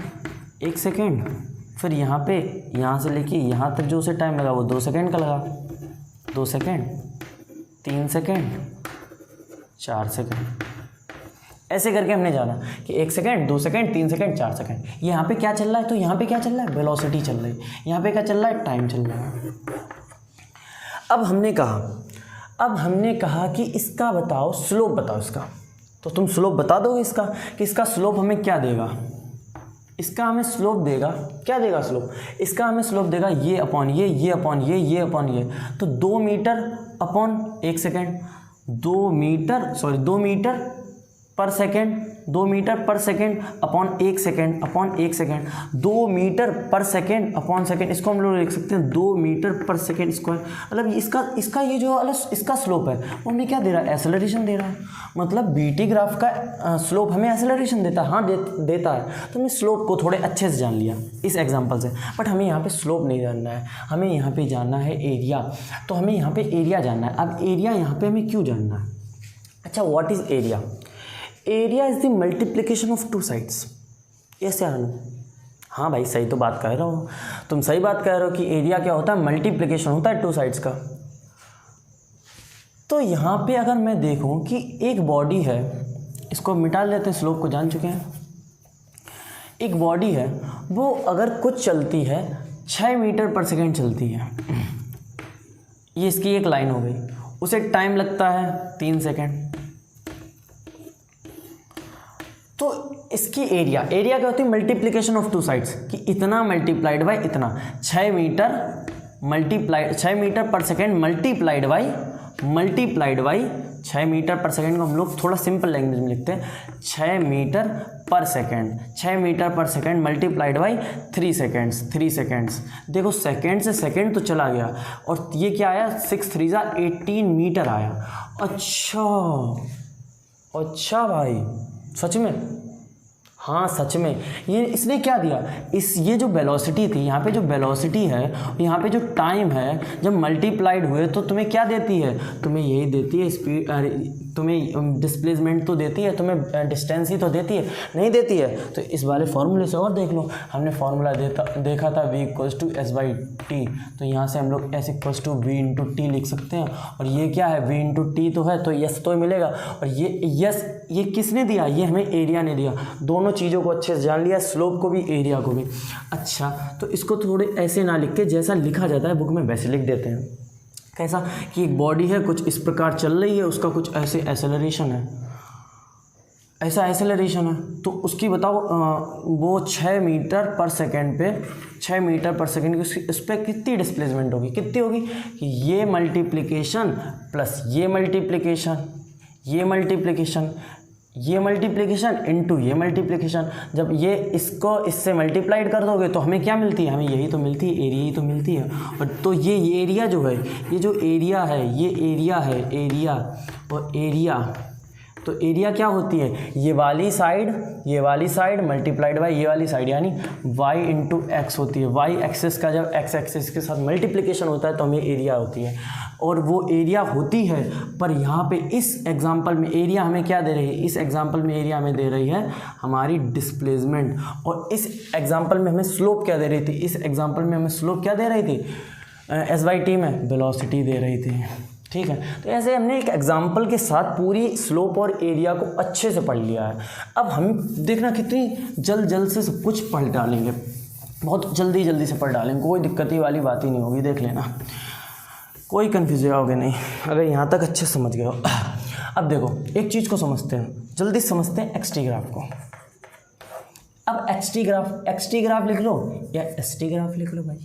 1 सेकेंड, फिर यहाँ पे यहाँ से लेके यहाँ तक जो उसे टाइम लगा वो 2 सेकेंड का लगा। 2 सेकेंड, 3 सेकेंड, 4 सेकेंड, ऐसे करके हमने जाना कि 1 सेकेंड, 2 सेकेंड, 3 सेकेंड, 4 सेकेंड। यहाँ पे क्या चल रहा है, तो यहाँ पे क्या चल रहा है, वेलोसिटी चल रही है। यहाँ पे क्या चल रहा है, टाइम चल रहा है। अब हमने कहा कि इसका बताओ, स्लोप बताओ इसका। तो तुम स्लोप बता दोगे इसका, कि इसका स्लोप हमें क्या देगा। इसका हमें स्लोप देगा, क्या देगा स्लोप, इसका हमें स्लोप देगा ये अपॉन ये अपॉन ये अपॉन ये। तो 2 metre upon 1 second, 2 metre per second, 2 metre per second upon 1 second upon 1 second, 2 metre per second upon second. इसको हम लोग लिख सकते हैं 2 मीटर पर सेकेंड स्क्वायर। मतलब इसका ये जो इसका स्लोप है वो हमें क्या दे रहा है, एक्सेलरेशन दे रहा है। मतलब बीटी ग्राफ का स्लोप हमें एक्सेलरेशन देता है, हाँ देता है। तो हमने स्लोप को थोड़े अच्छे से जान लिया इस एग्जाम्पल से। बट हमें यहाँ पे स्लोप नहीं जानना है, हमें यहाँ पे जानना है एरिया। तो हमें यहाँ पे एरिया जानना है। अब एरिया यहाँ पे हमें क्यों जानना है, अच्छा what is area. Area is the multiplication of 2 sides. Yes या नो, हाँ भाई सही तो बात कह रहा हो, तुम सही बात कह रहे हो कि एरिया क्या होता है, मल्टीप्लिकेशन होता है 2 साइड्स का। तो यहाँ पे अगर मैं देखूँ कि एक बॉडी है, इसको मिटा लेते हैं, स्लोप को जान चुके हैं। एक बॉडी है, वो अगर कुछ चलती है 6 मीटर पर सेकेंड चलती है, ये इसकी एक लाइन हो गई, उसे टाइम लगता है 3 सेकेंड। तो इसकी एरिया क्या होती है, मल्टीप्लिकेशन ऑफ 2 साइड्स, कि इतना मल्टीप्लाइड बाय इतना, 6 metre per second multiplied by multiplied by 6 metre per second को हम लोग थोड़ा सिंपल लैंग्वेज में लिखते हैं 6 metre per second, 6 metre per second multiplied by 3 seconds. देखो सेकेंड से सेकेंड तो चला गया और ये क्या आया 6 3 जा 18 मीटर आया। अच्छा भाई सच में, हाँ सच में। ये इसने क्या दिया, ये जो वेलोसिटी थी, यहाँ पे जो वेलोसिटी है, यहाँ पे जो टाइम है, जब मल्टीप्लाइड हुए तो तुम्हें क्या देती है, तुम्हें यही देती है स्पीड, तुम्हें डिस्प्लेसमेंट तो देती है, तुम्हें डिस्टेंस ही तो देती है, नहीं देती है। तो इस वाले फार्मूले से और देख लो, हमने फार्मूला देखा था v = s/t, तो यहाँ से हम लोग s = v × t लिख सकते हैं। और ये क्या है, v × t तो है, तो यस तो मिलेगा। और ये किसने दिया, ये हमें एरिया ने दिया। दोनों चीज़ों को अच्छे से जान लिया, स्लोप को भी एरिया को भी। अच्छा, तो इसको थोड़े ऐसे ना लिख के जैसा लिखा जाता है बुक में वैसे लिख देते हैं। कैसा कि एक बॉडी है, कुछ इस प्रकार चल रही है, उसका कुछ ऐसे एक्सेलरेशन है, ऐसा एक्सेलरेशन है, तो उसकी बताओ वो 6 मीटर पर सेकेंड पे 6 मीटर पर सेकेंड की इस पर कितनी डिस्प्लेसमेंट होगी, कितनी होगी कि ये मल्टीप्लिकेशन प्लस ये मल्टीप्लिकेशन इनटू ये मल्टीप्लिकेशन। जब ये इसको इससे मल्टीप्लाइड कर दोगे तो हमें क्या मिलती है, हमें यही तो मिलती है, एरिया ही तो मिलती है। और तो ये एरिया जो है, ये जो एरिया है, ये एरिया है, एरिया और एरिया, तो एरिया क्या होती है, ये वाली साइड मल्टीप्लाइड बाई ये वाली साइड, यानी y × x होती है। y एक्सिस का जब x एक्सिस के साथ मल्टीप्लिकेशन होता है तो हमें एरिया होती है, और वो एरिया होती है। पर यहाँ पे इस एग्जांपल में एरिया हमें क्या दे रही है, इस एग्जांपल में एरिया हमें दे रही है हमारी डिस्प्लेसमेंट, और इस एग्जांपल में हमें स्लोप क्या दे रही थी, इस एग्जांपल में हमें स्लोप क्या दे रही थी, s/t में वेलोसिटी दे रही थी। ठीक है, तो ऐसे हमने एक एग्जाम्पल के साथ पूरी स्लोप और एरिया को अच्छे से पढ़ लिया है। अब हम देखना कितनी जल्द से सब कुछ पढ़ डालेंगे, बहुत जल्दी से पढ़ डालेंगे, कोई दिक्कत ही वाली बात ही नहीं होगी, देख लेना, कोई कन्फ्यूज होगे नहीं अगर यहाँ तक अच्छे समझ गए हो। अब देखो एक चीज़ को समझते हैं, जल्दी समझते हैं xt ग्राफ को। अब xt ग्राफ लिख लो या st ग्राफ लिख लो भाई,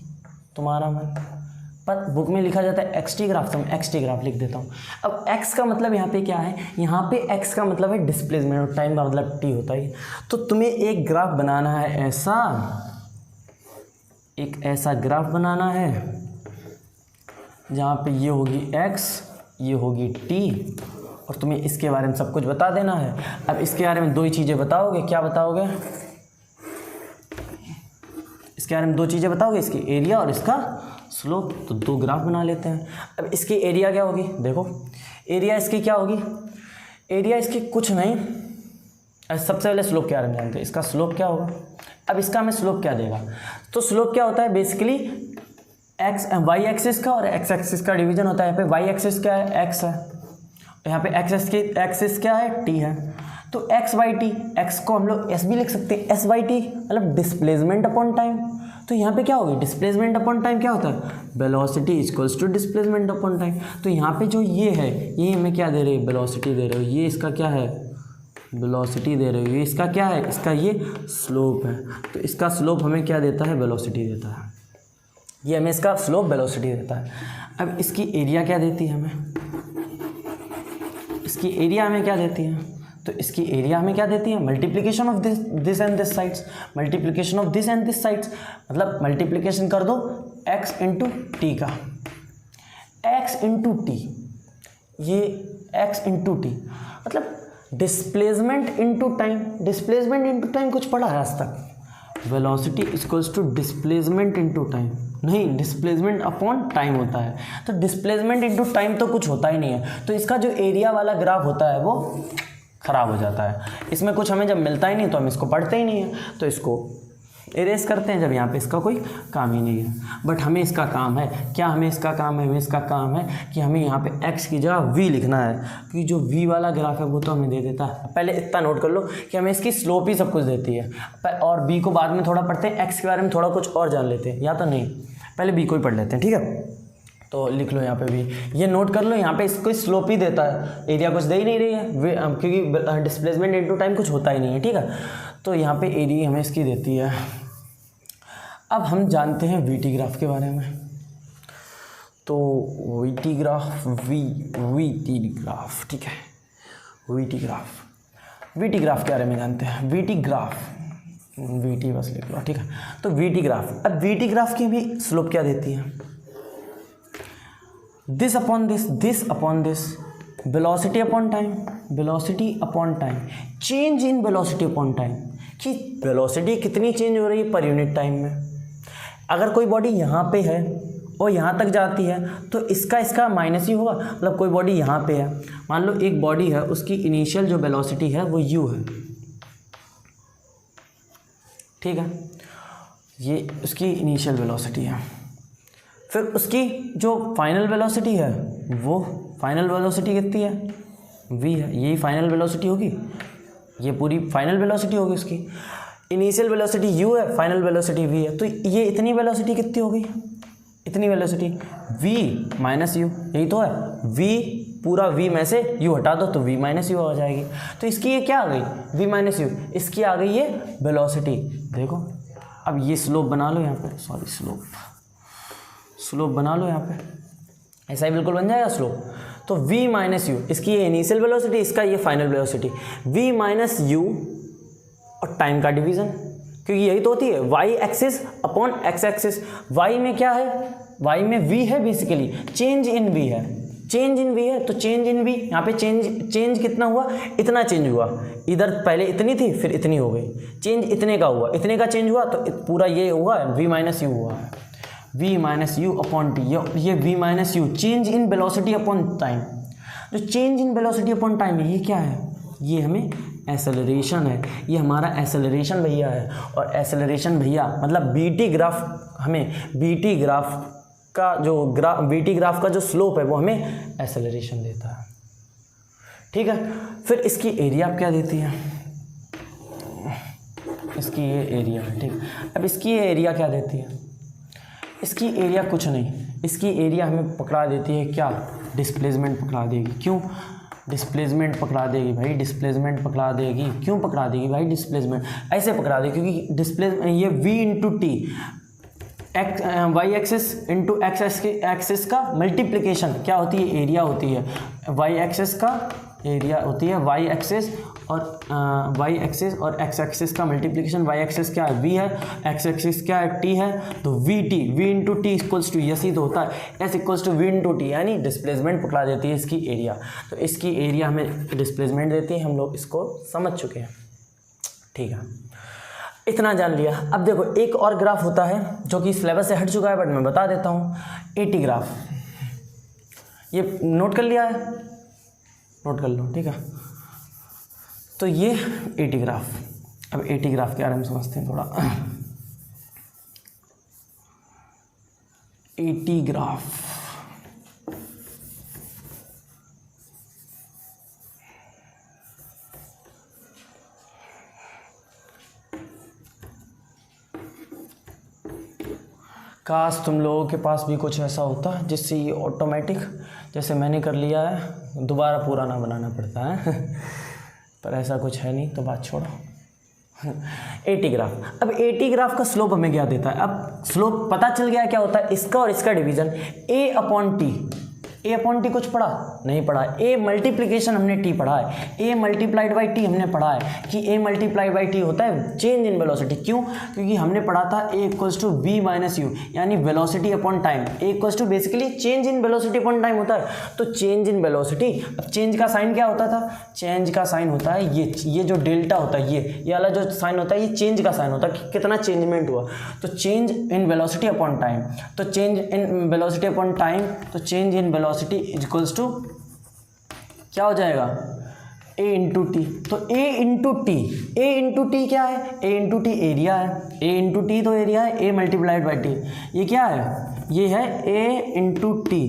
तुम्हारा मन, पर बुक में लिखा जाता है xt ग्राफ, तो मैं xt ग्राफ लिख देता हूँ। अब x का मतलब यहाँ पे क्या है, यहाँ पे x का मतलब है डिस्प्लेसमेंट और टाइम का मतलब t होता है। तो तुम्हें एक ग्राफ बनाना है, एक ऐसा ग्राफ बनाना है जहाँ पे ये होगी x, ये होगी t, और तुम्हें इसके बारे में सब कुछ बता देना है। अब इसके बारे में दो ही चीज़ें बताओगे, क्या बताओगे, इसके बारे में दो चीज़ें बताओगे, इसकी एरिया और इसका स्लोप। तो दो ग्राफ बना लेते हैं। अब इसकी एरिया क्या होगी, देखो एरिया इसकी क्या होगी, एरिया इसकी कुछ नहीं, सबसे पहले स्लोप के बारे में जानते हैं, इसका स्लोप क्या होगा। अब इसका हमें स्लोप क्या देगा, तो स्लोप क्या होता है बेसिकली y एक्सिस का और x एक्सिस का डिवीजन होता है। यहाँ पे y एक्सिस क्या है, x है, यहाँ पे x एक्सिस क्या है, t है। तो x/t, x को हम लोग s भी लिख सकते हैं, s/t मतलब डिस्प्लेसमेंट अपॉन टाइम। तो यहाँ पे क्या होगी, डिस्प्लेसमेंट अपॉन टाइम क्या होता है, velocity equals to displacement upon time. तो यहाँ पे जो ये है, ये हमें क्या दे रही है, वेलोसिटी दे रहे हो, ये इसका क्या है, वेलोसिटी दे रही हो, ये इसका क्या है, इसका ये स्लोप है। तो इसका स्लोप हमें क्या देता है, वेलोसिटी देता है, ये हमें इसका स्लोप वेलोसिटी देता है। अब इसकी एरिया क्या देती है हमें, इसकी एरिया हमें क्या देती है, तो इसकी एरिया हमें क्या देती है, multiplication of this and this sides, multiplication of this and this sides, मतलब मल्टीप्लिकेशन कर दो x × t का, x × t, ये x × t मतलब displacement into time. Displacement into time कुछ पढ़ा है आज तक, velocity equals to displacement into time, नहीं डिस्प्लेसमेंट अपॉन टाइम होता है। तो डिस्प्लेसमेंट इनटू टाइम तो कुछ होता ही नहीं है, तो इसका जो एरिया वाला ग्राफ होता है वो ख़राब हो जाता है। इसमें कुछ हमें जब मिलता ही नहीं तो हम इसको पढ़ते ही नहीं है, तो इसको इरेज करते हैं जब यहाँ पे इसका कोई काम ही नहीं है। बट हमें इसका काम है क्या, हमें इसका काम है, हमें इसका काम है कि हमें यहाँ पे x की जगह v लिखना है, क्योंकि जो v वाला ग्राफ है वो तो हमें दे देता है। पहले इतना नोट कर लो कि हमें इसकी स्लोप ही सब कुछ देती है, और b को बाद में थोड़ा पढ़ते हैं, x के बारे में थोड़ा कुछ और जान लेते हैं, या तो नहीं पहले b को ही पढ़ लेते हैं, ठीक है। तो लिख लो यहाँ पे भी, ये नोट कर लो, यहाँ पे इसको स्लोप ही देता है, एरिया कुछ दे ही नहीं रही है, क्योंकि डिस्प्लेसमेंट इनटू टाइम कुछ होता ही नहीं है, ठीक है। तो यहाँ पे एरिया हमें इसकी देती है। अब हम जानते हैं वीटी ग्राफ के बारे में। तो वीटी ग्राफ, वीटी ग्राफ, ठीक है, वीटी ग्राफ के बारे में जानते हैं। वीटी ग्राफ, वीटी बस लिख लो, ठीक है। तो वीटी ग्राफ, अब वीटी ग्राफ की भी स्लोप क्या देती है, this upon this, velocity upon time, change in velocity upon time, कि वेलोसिटी कितनी चेंज हो रही है पर यूनिट टाइम में। अगर कोई बॉडी यहाँ पे है और यहाँ तक जाती है तो इसका माइनस ही होगा। मतलब कोई बॉडी यहाँ पे है, मान लो एक बॉडी है, उसकी इनिशियल जो वेलोसिटी है वो u है, ठीक है, ये उसकी इनिशियल वेलोसिटी है। फिर उसकी जो फाइनल वेलोसिटी है, वो फाइनल वेलोसिटी कितनी है, v है, यही फाइनल वेलोसिटी होगी, ये पूरी फाइनल वेलोसिटी होगी उसकी। इनिशियल वेलोसिटी u है, फाइनल वेलोसिटी v है, तो ये इतनी वेलोसिटी कितनी हो गई, इतनी वेलोसिटी v माइनस u, यही तो है। v पूरा v में से u हटा दो तो v माइनस यू आ जाएगी। तो इसकी ये क्या आ गई, v माइनस यू, इसकी आ गई ये वेलोसिटी। देखो अब ये स्लोप बना लो यहाँ पे, सॉरी स्लोप बना लो यहाँ पे, ऐसा ही बिल्कुल बन जाएगा स्लोप। तो v माइनस यू, इसकी ये इनिशियल वेलोसिटी, इसका ये final velocity, v minus U और टाइम का डिवीज़न, क्योंकि यही तो होती है y axis upon x axis. y में क्या है, y में v है, बेसिकली चेंज इन v है, तो चेंज इन v, यहाँ पे चेंज कितना हुआ, इतना चेंज हुआ, इधर पहले इतनी थी फिर इतनी हो गई, चेंज इतने का हुआ, इतने का चेंज हुआ तो पूरा ये हुआ v माइनस यू हुआ है, v minus you upon t, ये v minus u, change in velocity upon time. जो change in velocity upon time है, ये क्या है, ये हमें एक्सेलरेशन है, ये हमारा एक्सेलरेशन भैया है। और एक्सेलरेशन भैया मतलब बीटी ग्राफ, हमें बीटी ग्राफ का जो स्लोप है वो हमें एक्सेलरेशन देता है, ठीक है। फिर इसकी एरिया क्या देती है, इसकी ये एरिया है, ठीक। अब इसकी ये एरिया क्या देती है, इसकी एरिया कुछ नहीं, इसकी एरिया हमें पकड़ा देती है क्या, डिस्प्लेसमेंट पकड़ा देगी। क्यों डिस्प्लेसमेंट पकड़ा देगी भाई, डिस्प्लेसमेंट पकड़ा देगी, क्यों पकड़ा देगी भाई डिस्प्लेसमेंट, ऐसे पकड़ा देगी क्योंकि ये v into T, Y axis into axis का मल्टीप्लिकेशन क्या होती है, एरिया होती है। वाई एक्सिस का एरिया होती है, वाई एक्सिस और एक्स एक्सिस का मल्टीप्लिकेशन। वाई एक्सिस क्या है, v है, एक्स एक्सिस क्या है, t है, तो v into T equals to S ही तो होता है, s equals to v into T, यानी डिस्प्लेसमेंट पकड़ा देती है इसकी एरिया। तो इसकी एरिया हमें डिस्प्लेसमेंट देती है, हम लोग इसको समझ चुके हैं, ठीक है, इतना जान लिया। अब देखो एक और ग्राफ होता है जो कि सिलेबस से हट चुका है, बट मैं बता देता हूँ, एटी ग्राफ, ये नोट कर लिया है, नोट कर लो, ठीक है। तो ये एटी ग्राफ, अब एटी ग्राफ के बारे में समझते हैं थोड़ा। एटी ग्राफ, काश तुम लोगों के पास भी कुछ ऐसा होता जिससे ये ऑटोमेटिक, जैसे मैंने कर लिया है, दोबारा पूरा ना बनाना पड़ता है पर ऐसा कुछ है नहीं तो बात छोड़ो। एटी ग्राफ, अब एटी ग्राफ का स्लोप हमें क्या देता है, अब स्लोप पता चल गया क्या होता है, इसका और इसका division a upon T. A upon T कुछ पढ़ा नहीं पढ़ा, ए मल्टीप्लीकेशन हमने टी पढ़ा है, ए मल्टीप्लाइड बाई टी हमने पढ़ा है कि ए मल्टीप्लाइड बाई टी होता है चेंज इन वेलोसिटी। क्यों, क्योंकि हमने पढ़ा था a equals to we minus u, यानी velocity upon time. A equals to basically change in velocity upon time होता है, तो चेंज इन वेलोसिटी। अब चेंज का साइन क्या होता था, चेंज का साइन होता है ये जो डेल्टा होता है, ये वाला जो साइन होता है ये चेंज का साइन होता है कि कितना चेंजमेंट हुआ। तो change in velocity upon time, तो change in velocity upon time, तो change in velocity equals to क्या हो जाएगा, ए इंटू टी। तो ए इंटू टी क्या है, ए इंटू टी एरिया है, ए इंटू टी तो एरिया है, ए मल्टीप्लाइड बाई टी ये क्या है, ये है ए इंटू टी।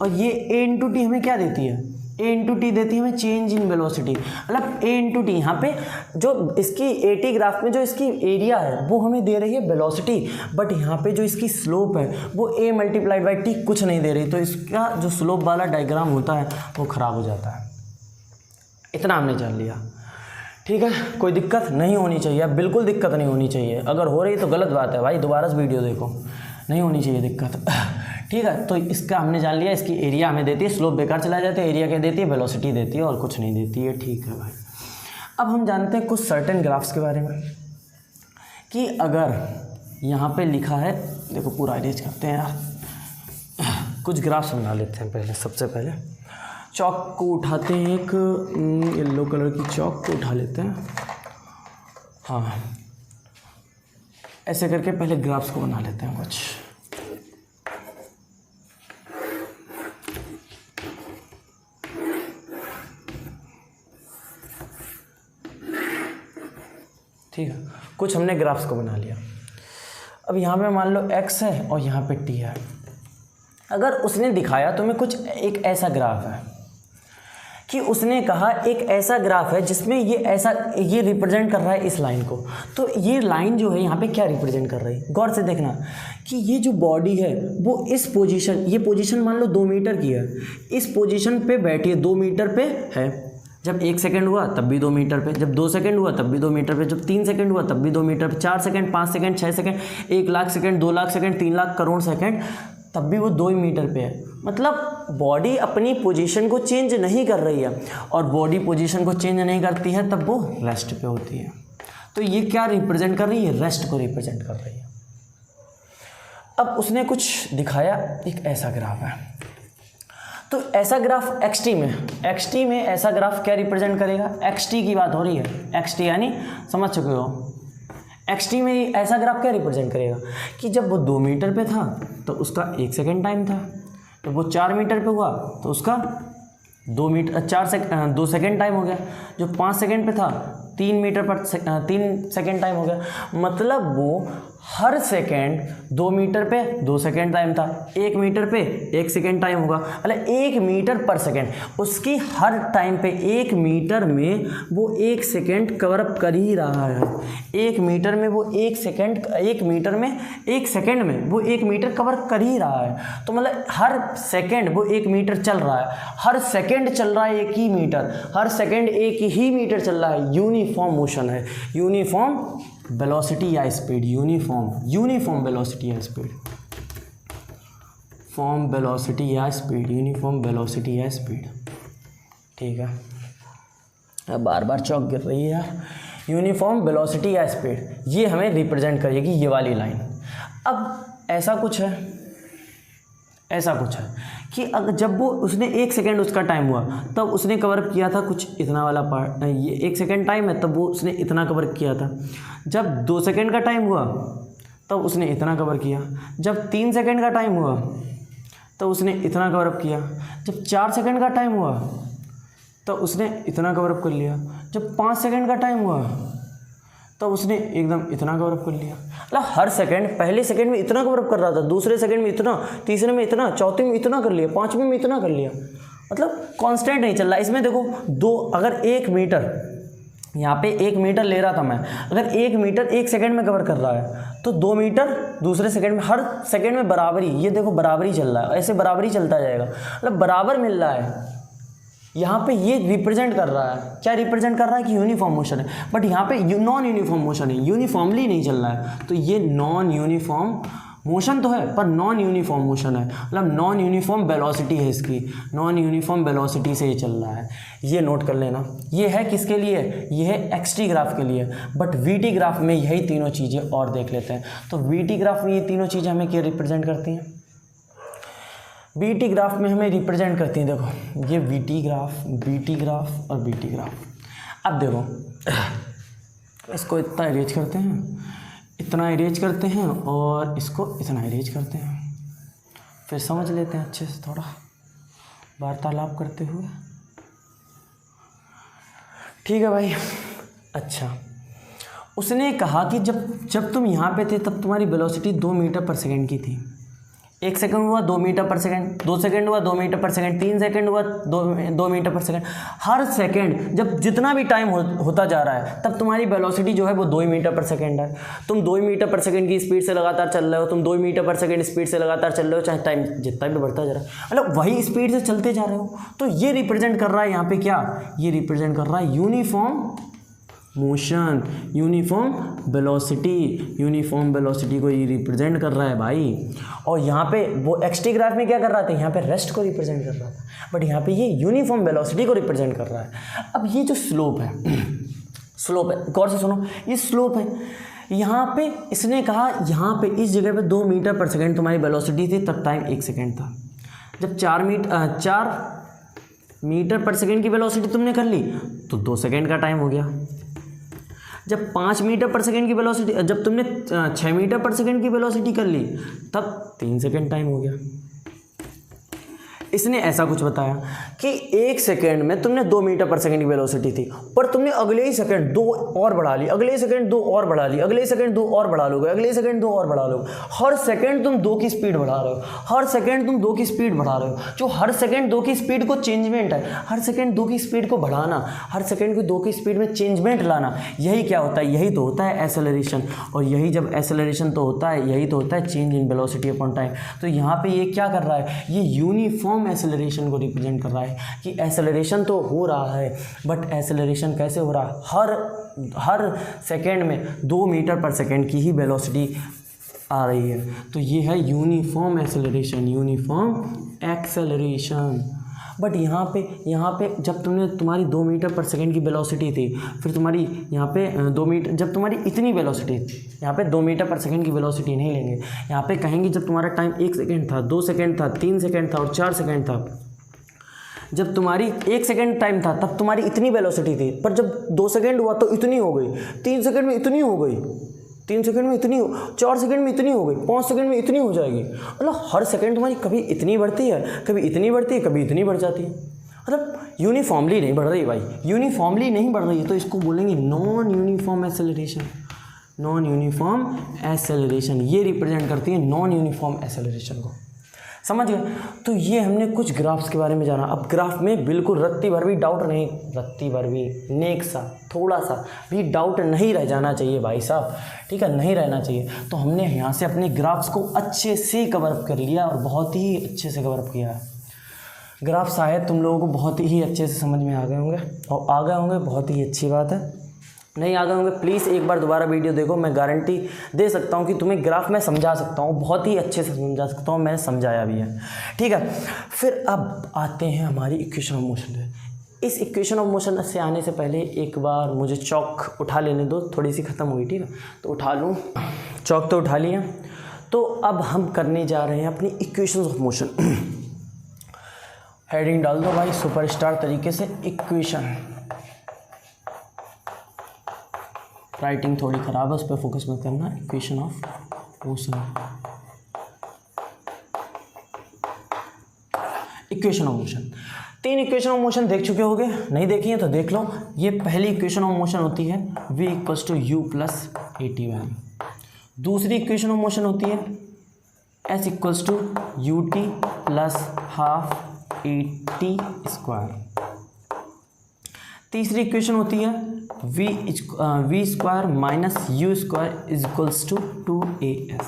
और ये ए इंटू टी हमें क्या देती है, ए इंटू टी देती है हमें चेंज इन वेलोसिटी। मतलब ए इंटू टी, यहाँ पे जो इसकी एटी ग्राफ में जो इसकी एरिया है वो हमें दे रही है वेलोसिटी, बट यहाँ पे जो इसकी स्लोप है वो ए मल्टीप्लाइड बाई टी कुछ नहीं दे रही, तो इसका जो स्लोप वाला डायग्राम होता है वो ख़राब हो जाता है। इतना हमने जान लिया, ठीक है। कोई दिक्कत नहीं होनी चाहिए, बिल्कुल दिक्कत नहीं होनी चाहिए, अगर हो रही तो गलत बात है भाई, दोबारा से वीडियो देखो, नहीं होनी चाहिए दिक्कत, ठीक है, तो इसका हमने जान लिया, इसकी एरिया हमें देती है, स्लोप बेकार चला जाता है, एरिया क्या देती है, वेलोसिटी देती है और कुछ नहीं देती है। ठीक है भाई, अब हम जानते हैं कुछ सर्टेन ग्राफ्स के बारे में कि अगर यहाँ पे लिखा है, देखो पूरा अरेंज करते हैं यार, कुछ ग्राफ्स बना लेते हैं। पहले सबसे पहले चौक को उठाते हैं, एक येलो कलर की चौक को उठा लेते हैं। हाँ, ऐसे करके पहले ग्राफ्स को बना लेते हैं कुछ। ठीक है, कुछ हमने ग्राफ्स को बना लिया। अब यहाँ पे मान लो x है और यहाँ पे t है। अगर उसने दिखाया तुम्हें कुछ एक ऐसा ग्राफ है कि उसने कहा एक ऐसा ग्राफ है जिसमें ये रिप्रेजेंट कर रहा है इस लाइन को, तो ये लाइन जो है यहाँ पे क्या रिप्रेजेंट कर रही है, गौर से देखना कि ये जो बॉडी है वो इस पोजीशन, ये पोजीशन मान लो 2 मीटर की है, इस पोजीशन पे बैठी है, 2 मीटर पे है। जब 1 सेकंड हुआ तब भी 2 मीटर पे, जब 2 सेकंड हुआ तब भी 2 मीटर पे, जब 3 सेकंड हुआ तब भी 2 मीटर पे, 4 second, 5 second, 6 second, 1 lakh second, 2 lakh second, 3 lakh crore second, तब भी वो 2 ही मीटर पे है। मतलब बॉडी अपनी पोजीशन को चेंज नहीं कर रही है, और बॉडी पोजीशन को चेंज नहीं करती है तब वो रेस्ट पे होती है। तो ये क्या रिप्रेजेंट कर रही है, रेस्ट को रिप्रेजेंट कर रही है। अब उसने कुछ दिखाया, एक ऐसा ग्राफ है, तो ऐसा ग्राफ एक्सटी में ऐसा ग्राफ क्या रिप्रेजेंट करेगा, एक्सटी की बात हो रही है, एक्सटी यानी समझ चुके हो, एक्सटी में ऐसा ग्राफ क्या रिप्रेजेंट करेगा कि जब वो 2 मीटर पे था तो उसका 1 सेकेंड टाइम था, जब वो 4 मीटर पे हुआ तो उसका 2 सेकेंड टाइम हो गया, जो 5 सेकेंड पे था 3 सेकेंड टाइम हो गया। मतलब वो हर सेकेंड 2 मीटर पे 2 सेकेंड टाइम था, 1 मीटर पे 1 सेकेंड टाइम होगा, मतलब 1 मीटर पर सेकेंड, उसकी हर टाइम पे 1 मीटर में वो 1 सेकेंड कवर अप कर ही रहा है। 1 मीटर में वो 1 सेकेंड, 1 मीटर में 1 सेकेंड में वो 1 मीटर कवर कर ही रहा है। तो मतलब हर सेकेंड वो 1 मीटर चल रहा है, हर सेकेंड चल रहा है 1 ही मीटर, हर सेकेंड 1 ही मीटर चल रहा है। यूनिफॉर्म मोशन है, यूनिफॉर्म वेलोसिटी या स्पीड, यूनिफॉर्म वेलोसिटी या स्पीड, यूनिफॉर्म वेलोसिटी या स्पीड। ठीक है, अब बार बार चौक गिर रही है यार। यूनिफॉर्म वेलोसिटी या स्पीड, ये हमें रिप्रेजेंट करेगी ये वाली लाइन। अब ऐसा कुछ है कि अगर जब वो उसने 1 सेकेंड उसका टाइम हुआ तब उसने कवर किया था कुछ इतना वाला पार्ट, ये 1 सेकेंड टाइम है तब वो उसने इतना कवर किया था। जब 2 सेकेंड का टाइम हुआ तब उसने इतना कवर किया, जब 3 सेकेंड का टाइम हुआ तब उसने इतना कवर अप किया, जब 4 सेकेंड का टाइम हुआ तब उसने इतना कवर अप कर लिया, जब 5 सेकेंड का टाइम हुआ तब उसने एकदम इतना कवर अप कर लिया। मतलब हर सेकंड, पहले सेकंड में इतना कवर अप कर रहा था, दूसरे सेकंड में इतना, तीसरे में इतना, चौथे में इतना कर लिया, 5वें में इतना कर लिया। मतलब कांस्टेंट नहीं चल रहा। इसमें देखो अगर 1 मीटर, यहाँ पे 1 मीटर ले रहा था मैं, अगर 1 मीटर 1 सेकंड में कवर कर रहा है तो 2 मीटर दूसरे सेकंड में, हर सेकंड में बराबरी, ये देखो बराबरी चल रहा है, ऐसे बराबरी चलता जाएगा, मतलब बराबर मिल रहा है। यहाँ पे ये रिप्रेजेंट कर रहा है, क्या रिप्रेजेंट कर रहा है कि यूनिफॉर्म मोशन है, बट यहाँ पे नॉन यूनिफॉर्म मोशन है, यूनिफॉर्मली नहीं चल रहा है। तो ये नॉन यूनिफॉर्म मोशन तो है पर नॉन यूनिफॉर्म मोशन है, मतलब नॉन यूनिफॉर्म वेलोसिटी है इसकी, नॉन यूनिफॉर्म वेलोसिटी से ये चल रहा है। ये नोट कर लेना। ये है किसके लिए, ये है एक्सटी ग्राफ के लिए। बट वीटी ग्राफ में यही तीनों चीज़ें और देख लेते हैं। तो वीटी ग्राफ में ये तीनों चीज़ें हमें क्या रिप्रेजेंट करती हैं, बीटी ग्राफ में हमें रिप्रेजेंट करती हैं। देखो ये वीटी ग्राफ, बीटी ग्राफ और बीटी ग्राफ। अब देखो इसको इतना इरेज करते हैं, इतना इरेज करते हैं और इसको इतना इरेज करते हैं, फिर समझ लेते हैं अच्छे से थोड़ा वार्तालाप करते हुए। ठीक है भाई। अच्छा, उसने कहा कि जब तुम यहाँ पे थे तब तुम्हारी वेलोसिटी 2 मीटर पर सेकेंड की थी। 1 सेकंड हुआ 2 मीटर पर सेकंड, 2 सेकंड हुआ 2 मीटर पर सेकंड, 3 सेकंड हुआ 2 मीटर पर सेकंड। हर सेकंड जब जितना भी टाइम होता जा रहा है तब तुम्हारी वेलोसिटी जो है वो 2 मीटर पर सेकंड है। तुम 2 मीटर पर सेकंड की स्पीड से लगातार चल रहे हो, तुम 2 मीटर पर सेकंड स्पीड से लगातार चल रहे हो, चाहे टाइम जितना भी बढ़ता जा रहा है, मतलब वही स्पीड से चलते जा रहे हो। तो ये रिप्रेजेंट कर रहा है यहाँ पे क्या, ये रिप्रेजेंट कर रहा है यूनिफॉर्म मोशन, यूनिफॉर्म वेलोसिटी को ये रिप्रेजेंट कर रहा है भाई। और यहाँ पे वो एक्सटी ग्राफ में क्या कर रहा था, यहाँ पे रेस्ट को रिप्रेजेंट कर रहा था, बट यहाँ पे ये यूनिफॉर्म वेलोसिटी को रिप्रेजेंट कर रहा है। अब ये जो स्लोप है गौर से सुनो, ये स्लोप है। यहाँ पे इसने कहा यहाँ पे इस जगह पे 2 मीटर पर सेकेंड तुम्हारी वेलोसिटी थी, तब टाइम 1 सेकेंड था। जब 4 मीटर पर सेकेंड की वेलोसिटी तुमने कर ली तो 2 सेकेंड का टाइम हो गया। जब 5 मीटर पर सेकेंड की वेलोसिटी, जब तुमने 6 मीटर पर सेकेंड की वेलोसिटी कर ली तब 3 सेकेंड टाइम हो गया। इसने ऐसा कुछ बताया कि 1 सेकेंड में तुमने 2 मीटर पर सेकेंड की वेलोसिटी थी, पर तुमने अगले ही सेकेंड 2 और बढ़ा ली, अगले सेकेंड 2 और बढ़ा ली, अगले सेकेंड 2 और बढ़ा लोगे, अगले सेकेंड 2 और बढ़ा लोगे। हर सेकेंड तुम 2 की स्पीड बढ़ा रहे हो, हर सेकेंड तुम 2 की स्पीड बढ़ा रहे हो। जो हर सेकेंड 2 की स्पीड को चेंजमेंट है, हर सेकेंड 2 की स्पीड को बढ़ाना, हर सेकेंड को 2 की स्पीड में चेंजमेंट लाना, यही क्या होता है, यही तो होता है एक्सेलरेशन। और यही जब एक्सेलरेशन तो होता है, यही तो होता है change in velocity upon time. तो यहाँ पे ये क्या कर रहा है, ये यूनिफॉर्म एक्सेलरेशन को रिप्रेजेंट कर रहा है कि एक्सेलरेशन तो हो रहा है, बट एक्सेलरेशन कैसे हो रहा है, हर सेकेंड में 2 मीटर पर सेकेंड की ही वेलोसिटी आ रही है। तो ये है यूनिफॉर्म एक्सेलरेशन। बट यहाँ पे जब तुम्हारी 2 मीटर पर सेकेंड की वेलोसिटी थी, फिर तुम्हारी यहाँ पे 2 मीटर, जब तुम्हारी इतनी वेलोसिटी थी, यहाँ पे 2 मीटर पर सेकेंड की वेलोसिटी नहीं लेंगे, यहाँ पे कहेंगे जब तुम्हारा टाइम 1 सेकेंड था, 2 सेकेंड था, 3 सेकेंड था और 4 सेकेंड था। जब तुम्हारी 1 सेकेंड टाइम था तब तुम्हारी इतनी वेलोसिटी थी, पर जब 2 सेकेंड हुआ तो इतनी हो गई, 3 सेकेंड में इतनी हो गई, 3 सेकेंड में इतनी हो, 4 सेकेंड में इतनी हो गई, 5 सेकेंड में इतनी हो जाएगी। मतलब हर सेकेंड तुम्हारी कभी इतनी बढ़ती है, कभी इतनी बढ़ती है, कभी इतनी बढ़ जाती है। मतलब यूनिफॉर्मली नहीं बढ़ रही भाई, यूनिफॉर्मली नहीं बढ़ रही है, तो इसको बोलेंगे नॉन यूनिफॉर्म एक्सेलरेशन। ये रिप्रेजेंट करती है नॉन यूनिफॉर्म एक्सेलरेशन को। समझ गए? तो ये हमने कुछ ग्राफ्स के बारे में जाना। अब ग्राफ में बिल्कुल रत्ती भर भी नेक सा थोड़ा सा भी डाउट नहीं रह जाना चाहिए भाई साहब, ठीक है, नहीं रहना चाहिए। तो हमने यहाँ से अपने ग्राफ्स को अच्छे से कवर अप कर लिया और बहुत ही अच्छे से कवर अप किया है। ग्राफ शायद तुम लोगों को बहुत ही अच्छे से समझ में आ गए होंगे, और आ गए होंगे, बहुत ही अच्छी बात है। नहीं आ गए होंगे प्लीज़ एक बार दोबारा वीडियो देखो, मैं गारंटी दे सकता हूँ कि तुम्हें ग्राफ में समझा सकता हूँ, बहुत ही अच्छे से समझा सकता हूँ, मैंने समझाया भी है, ठीक है। फिर अब आते हैं हमारी इक्वेशन ऑफ मोशन पे। इस इक्वेशन ऑफ मोशन से आने से पहले एक बार मुझे चौक उठा लेने दो, थोड़ी सी ख़त्म हुई, ठीक है, तो उठा लूँ। चौक तो उठा लिया। तो अब हम करने जा रहे हैं अपनी इक्वेशन ऑफ मोशन। हेडिंग डाल दो भाई सुपरस्टार तरीके से, इक्वेशन। राइटिंग थोड़ी ख़राब है, उस पर फोकस मत करना। Equation of motion, equation of motion. 3 equation of motion देख चुके होगे, नहीं देखी है तो देख लो। ये पहली इक्वेशन ऑफ मोशन होती है v = u + at1। दूसरी इक्वेशन ऑफ मोशन होती है s = ut + ½ at²। तीसरी इक्वेशन होती है v² - u² = 2as।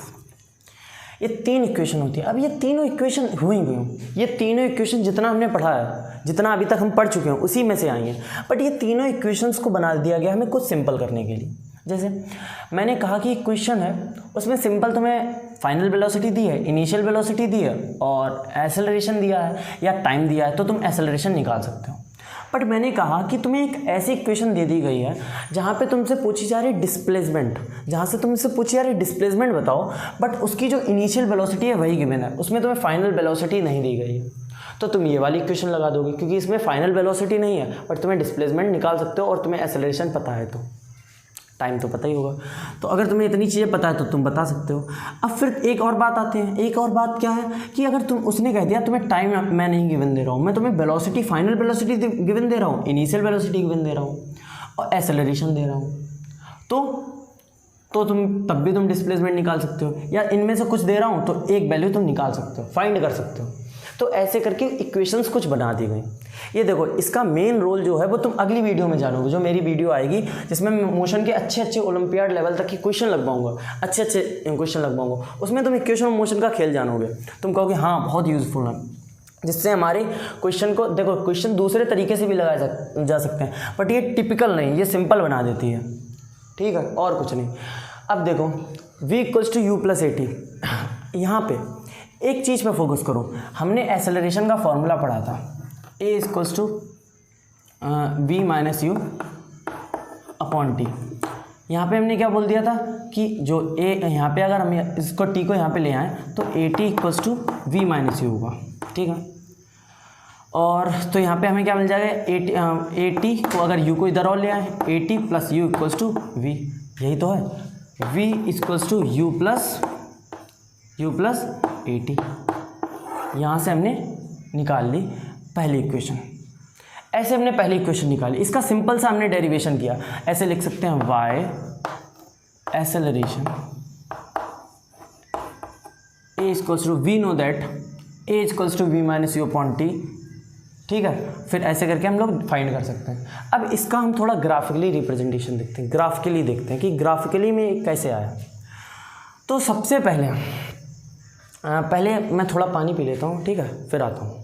ये 3 इक्वेशन होती है। अब ये तीनों इक्वेशन हुई क्यों? ये तीनों इक्वेशन जितना हमने पढ़ा है, जितना अभी तक हम पढ़ चुके हैं, उसी में से आई हैं। बट ये तीनों इक्वेशंस को बना दिया गया हमें कुछ सिंपल करने के लिए। जैसे मैंने कहा कि इक्वेशन है, उसमें सिंपल तुम्हें फाइनल वेलोसिटी दी है, इनिशियल वेलोसिटी दी है और एक्सेलरेशन दिया है या टाइम दिया है, तो तुम एक्सेलरेशन निकाल सकते हो। बट मैंने कहा कि तुम्हें एक ऐसी इक्वेशन दे दी गई है जहाँ पे तुमसे पूछी जा रही डिस्प्लेसमेंट, जहाँ से तुमसे पूछी जा रही डिस्प्लेसमेंट बताओ, बट उसकी जो इनिशियल वेलोसिटी है वही गिवन है, उसमें तुम्हें फाइनल वेलोसिटी नहीं दी गई है। तो तुम ये वाली इक्वेशन लगा दोगे क्योंकि इसमें फाइनल वेलोसिटी नहीं है, बट तुम्हें डिस्प्लेसमेंट निकाल सकते हो और तुम्हें एक्सेलरेशन पता है, तो टाइम तो पता ही होगा। तो अगर तुम्हें इतनी चीज़ें पता है तो तुम बता सकते हो। अब फिर एक और बात आते हैं, एक और बात क्या है कि अगर उसने कह दिया तुम्हें टाइम मैं नहीं गिवन दे रहा हूँ, मैं तुम्हें वेलोसिटी, फाइनल वेलोसिटी गिवन दे रहा हूँ, इनिशियल वेलोसिटी गिवन दे रहा हूँ और एक्सेलरेशन दे रहा हूँ, तो तुम तब भी तुम डिस्प्लेसमेंट निकाल सकते हो, या इनमें से कुछ दे रहा हूँ तो एक वैल्यू तुम निकाल सकते हो, फाइंड कर सकते हो। तो ऐसे करके इक्वेशंस कुछ बना दी गई। ये देखो, इसका मेन रोल जो है वो तुम अगली वीडियो में जानोगे, जो मेरी वीडियो आएगी जिसमें मैं मोशन के अच्छे ओलंपियाड लेवल तक के क्वेश्चन लगवाऊंगा, अच्छे क्वेश्चन लगवाऊंगा, उसमें तुम इक्वेशन ऑफ मोशन का खेल जानोगे। तुम कहोगे हाँ बहुत यूज़फुल है। जिससे हमारे क्वेश्चन को, देखो क्वेश्चन दूसरे तरीके से भी लगाया जा सकते हैं, बट ये टिपिकल नहीं, ये सिंपल बना देती है, ठीक है, और कुछ नहीं। अब देखो v equals to you plus A T, यहाँ पे एक चीज़ पे फोकस करो, हमने एक्सेलरेशन का फॉर्मूला पढ़ा था, a equals to v minus you upon T. यहाँ पे हमने क्या बोल दिया था कि जो a यहाँ पे अगर हम इसको t को यहाँ पे ले आएँ तो A T equals to we minus U होगा, ठीक है। और तो यहाँ पे हमें क्या मिल जाएगा, ए टी को अगर u को इधर और ले आए, A T plus U equals to V, यही तो है, v equals to you plus A T. यहाँ से हमने निकाल ली पहली इक्वेशन, ऐसे हमने पहली इक्वेशन निकाली। इसका सिंपल सा हमने डेरिवेशन किया, ऐसे लिख सकते हैं y acceleration a equals to V no that a equals to we minus you upon T, ठीक है। फिर ऐसे करके हम लोग फाइंड कर सकते हैं। अब इसका हम थोड़ा ग्राफिकली रिप्रेजेंटेशन देखते हैं, ग्राफिकली देखते हैं कि ग्राफिकली में कैसे आया। तो सबसे पहले मैं थोड़ा पानी पी लेता हूँ, ठीक है, फिर आता हूँ।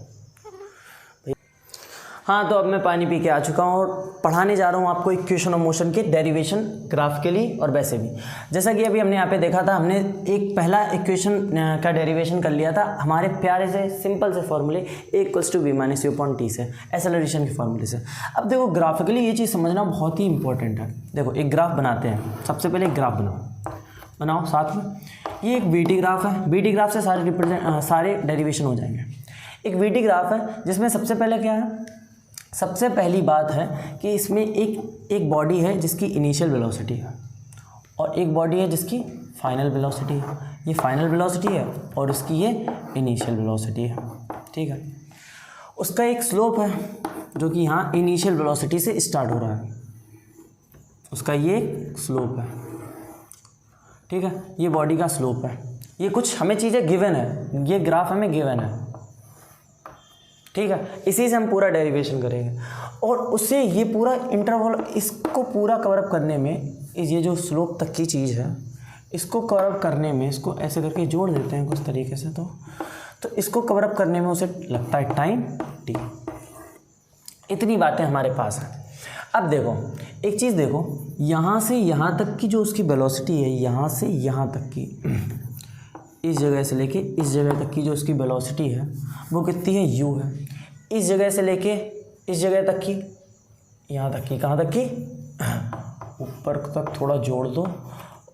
हाँ, तो अब मैं पानी पी के आ चुका हूँ और पढ़ाने जा रहा हूँ आपको इक्वेशन ऑफ मोशन के डेरिवेशन ग्राफिकली और वैसे भी। जैसा कि अभी हमने यहाँ पे देखा था, हमने एक पहला इक्वेशन का डेरिवेशन कर लिया था हमारे प्यारे से सिंपल से फॉर्मूले a equals to we minus you upon T से, एक्सेलरेशन के फॉर्मूले से। अब देखो ग्राफिकली ये चीज़ समझना बहुत ही इंपॉर्टेंट है। देखो एक ग्राफ बनाते हैं, सबसे पहले एक ग्राफ बनाओ साथ में। ये एक वी टी ग्राफ है, वी टी ग्राफ से सारे डेरिवेशन हो जाएंगे। एक वी टी ग्राफ है जिसमें सबसे पहले क्या है, सबसे पहली बात है कि इसमें एक बॉडी है जिसकी इनिशियल वेलोसिटी है और एक बॉडी है जिसकी फाइनल वेलोसिटी है। ये फाइनल वेलोसिटी है और उसकी ये इनिशियल वेलोसिटी है, ठीक है। उसका एक स्लोप है जो कि यहाँ इनिशियल वेलोसिटी से स्टार्ट हो रहा है, उसका ये स्लोप है, ठीक है। ये बॉडी का स्लोप है। ये कुछ हमें चीज़ें गिवन है, ये ग्राफ हमें गिवन है, ठीक है। इसी से हम पूरा डेरिवेशन करेंगे और उससे ये पूरा इंटरवल, इसको पूरा कवरअप करने में, ये जो स्लोप तक की चीज़ है इसको कवरअप करने में, इसको ऐसे करके जोड़ देते हैं कुछ तरीके से, तो इसको कवरअप करने में उसे लगता है टाइम टी। इतनी बातें हमारे पास हैं। अब देखो एक चीज़ देखो, यहाँ से यहाँ तक की जो उसकी वेलोसिटी है, यहाँ से यहाँ तक की, इस जगह से लेके इस जगह तक की जो उसकी वेलोसिटी है वो कितनी है, u है। इस जगह से लेके इस जगह तक की, यहाँ तक की, कहाँ तक की, ऊपर तक थोड़ा जोड़ दो,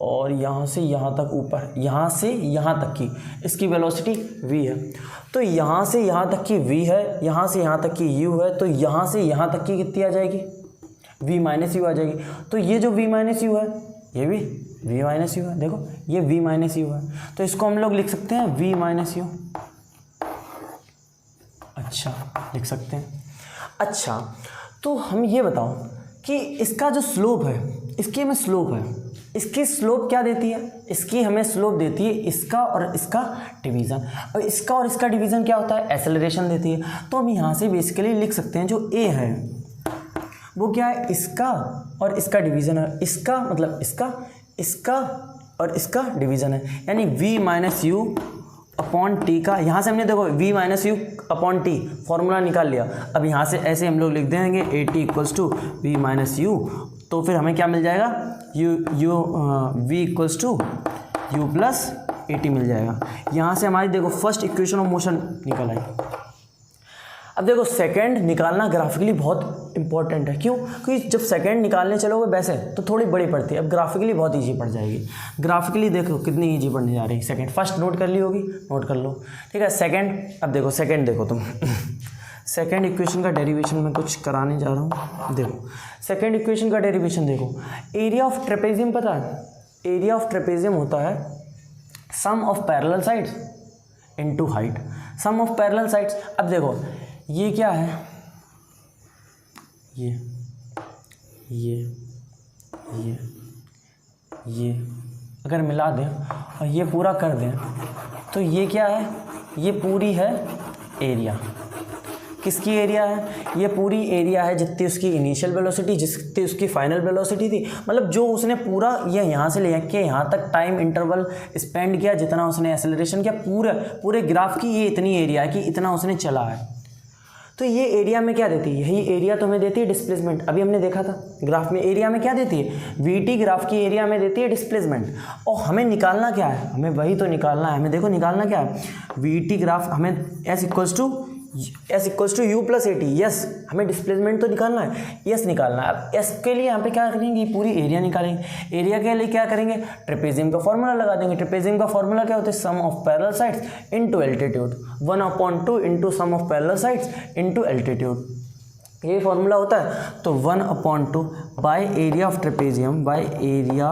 और यहाँ से यहाँ तक ऊपर, यहाँ से यहाँ तक की इसकी वेलोसिटी v है। तो यहाँ से यहाँ तक की v है, यहाँ से यहाँ तक की u है, तो यहाँ से यहाँ तक की कितनी आ जाएगी, v माइनस यू आ जाएगी। तो ये जो v माइनस यू है ये भी v माइनस यू है, देखो ये v माइनस यू है, तो इसको हम लोग लिख सकते हैं v माइनस यू। अच्छा लिख सकते हैं। अच्छा तो हम ये बताओ कि इसका जो स्लोप है, इसकी हमें स्लोप है, इसकी स्लोप क्या देती है, इसकी हमें स्लोप देती है इसका और इसका डिवीज़न, और इसका और इसका डिवीज़न क्या होता है, एक्सेलरेशन देती है। तो हम यहाँ से बेसिकली लिख सकते हैं जो a है वो क्या है, इसका और इसका डिवीज़न है, इसका मतलब इसका और इसका डिवीज़न है, यानी v minus you upon T का। यहाँ से हमने देखो v minus you upon T formula निकाल लिया। अब यहाँ से ऐसे हम लोग लिख देंगे a T equals to we minus u, तो फिर हमें क्या मिल जाएगा, v equals to you plus A t मिल जाएगा। यहाँ से हमारी देखो फर्स्ट इक्वेशन ऑफ मोशन निकल आई। अब देखो सेकंड निकालना ग्राफिकली बहुत इंपॉर्टेंट है। क्यों? क्योंकि जब सेकंड निकालने चलोगे वैसे तो थोड़ी बड़ी पड़ती है, अब ग्राफिकली बहुत इजी पड़ जाएगी। ग्राफिकली देखो कितनी इजी पड़ने जा रही है। सेकंड फर्स्ट नोट कर ली होगी, नोट कर लो, ठीक है। सेकंड, अब देखो सेकंड देखो तुम सेकंड इक्वेशन का डेरिवेशन मैं कुछ कराने जा रहा हूँ। देखो सेकंड इक्वेशन का डेरिवेशन देखो, एरिया ऑफ ट्रेपेजियम पता है, एरिया ऑफ ट्रेपेजियम होता है sum of parallel sides into height, sum of parallel sides. अब देखो ये क्या है, ये अगर मिला दें और ये पूरा कर दें तो ये क्या है, ये पूरी है एरिया, किसकी एरिया है? ये पूरी एरिया है जितनी उसकी इनिशियल वेलोसिटी, जितनी उसकी फाइनल वेलोसिटी थी, मतलब जो उसने पूरा ये यहाँ से ले के यहाँ तक टाइम इंटरवल स्पेंड किया, जितना उसने एक्सेलरेशन किया, पूरे ग्राफ की ये इतनी एरिया है कि इतना उसने चला है। तो ये एरिया में क्या देती है? यही एरिया तो हमें देती है डिस्प्लेसमेंट। अभी हमने देखा था ग्राफ में एरिया में क्या देती है? वीटी ग्राफ की एरिया में देती है डिस्प्लेसमेंट। और हमें निकालना क्या है? हमें वही तो निकालना है। हमें देखो निकालना क्या है, वीटी ग्राफ हमें S equals to you plus A T. Yes, हमें डिस्प्लेसमेंट तो निकालना है, यस निकालना है। अब एस के लिए यहाँ पे क्या करेंगे? पूरी एरिया निकालेंगे। एरिया के लिए क्या करेंगे? ट्रेपेजियम का फॉर्मूला लगा देंगे। ट्रेपेजियम का फॉर्मूला क्या होता है? Sum of parallel sides into altitude, 1/2 into sum of parallel sides into altitude, ये फॉर्मूला होता है। तो 1/2 by area of trapezium, by area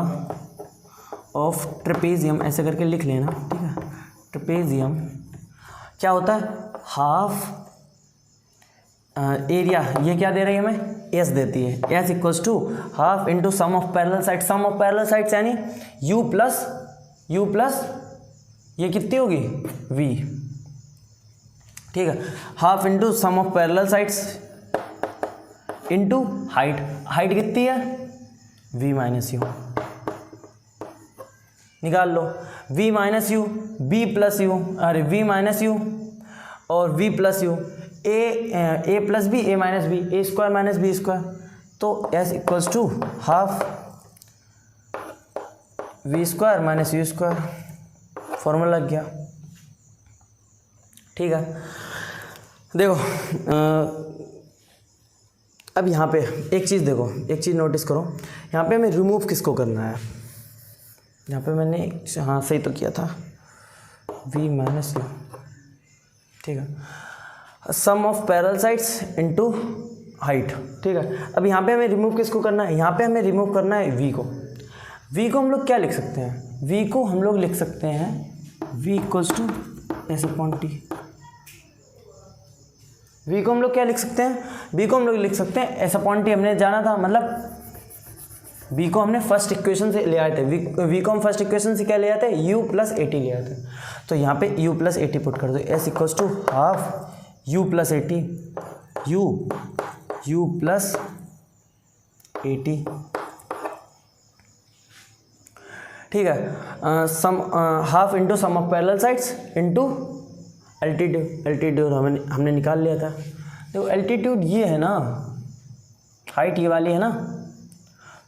of trapezium ऐसे करके लिख लेना, ठीक है। ट्रेपेजियम क्या होता है? हाफ एरिया, ये क्या दे रही है हमें? एस देती है। S equals to half into sum of parallel side. Sum of parallel sides यानी यू प्लस ये कितनी होगी? वी, ठीक है। Half into sum of parallel sides into height. Height कितनी है? V minus U. निकाल लो, v minus U, b plus U, अरे v माइनस यू और v plus U, a plus B, a minus B, A square minus B square. तो s equals to half v square minus you square, formula लग गया, ठीक है। देखो अब यहाँ पे एक चीज़ देखो, एक चीज़ नोटिस करो, यहाँ पे हमें रिमूव किसको करना है? यहाँ पे मैंने हाँ सही तो किया था, v माइनस यू, ठीक है। Sum of parallel sides into height, ठीक है। अब यहाँ पे हमें रिमूव किसको करना है? यहाँ पे हमें रिमूव करना है v को। v को हम लोग क्या लिख सकते हैं? v को हम लोग लिख सकते हैं v equals to S upon T. v को हम लोग क्या लिख सकते हैं? v को हम लोग लिख सकते हैं एस अपॉन टी। हमने जाना था, मतलब v को हमने फर्स्ट इक्वेशन से ले आए थे। v को हम फर्स्ट इक्वेशन से क्या ले आते हैं? u प्लस ए टी ले आते हैं। तो यहाँ पे u प्लस ए टी पुट कर दो। s equals to half u plus A t, u plus A t, ठीक है। Sum half into sum of parallel sides into altitude. Altitude हमने निकाल लिया था। देखो एल्टीट्यूड ये है ना, हाइट ये वाली है ना,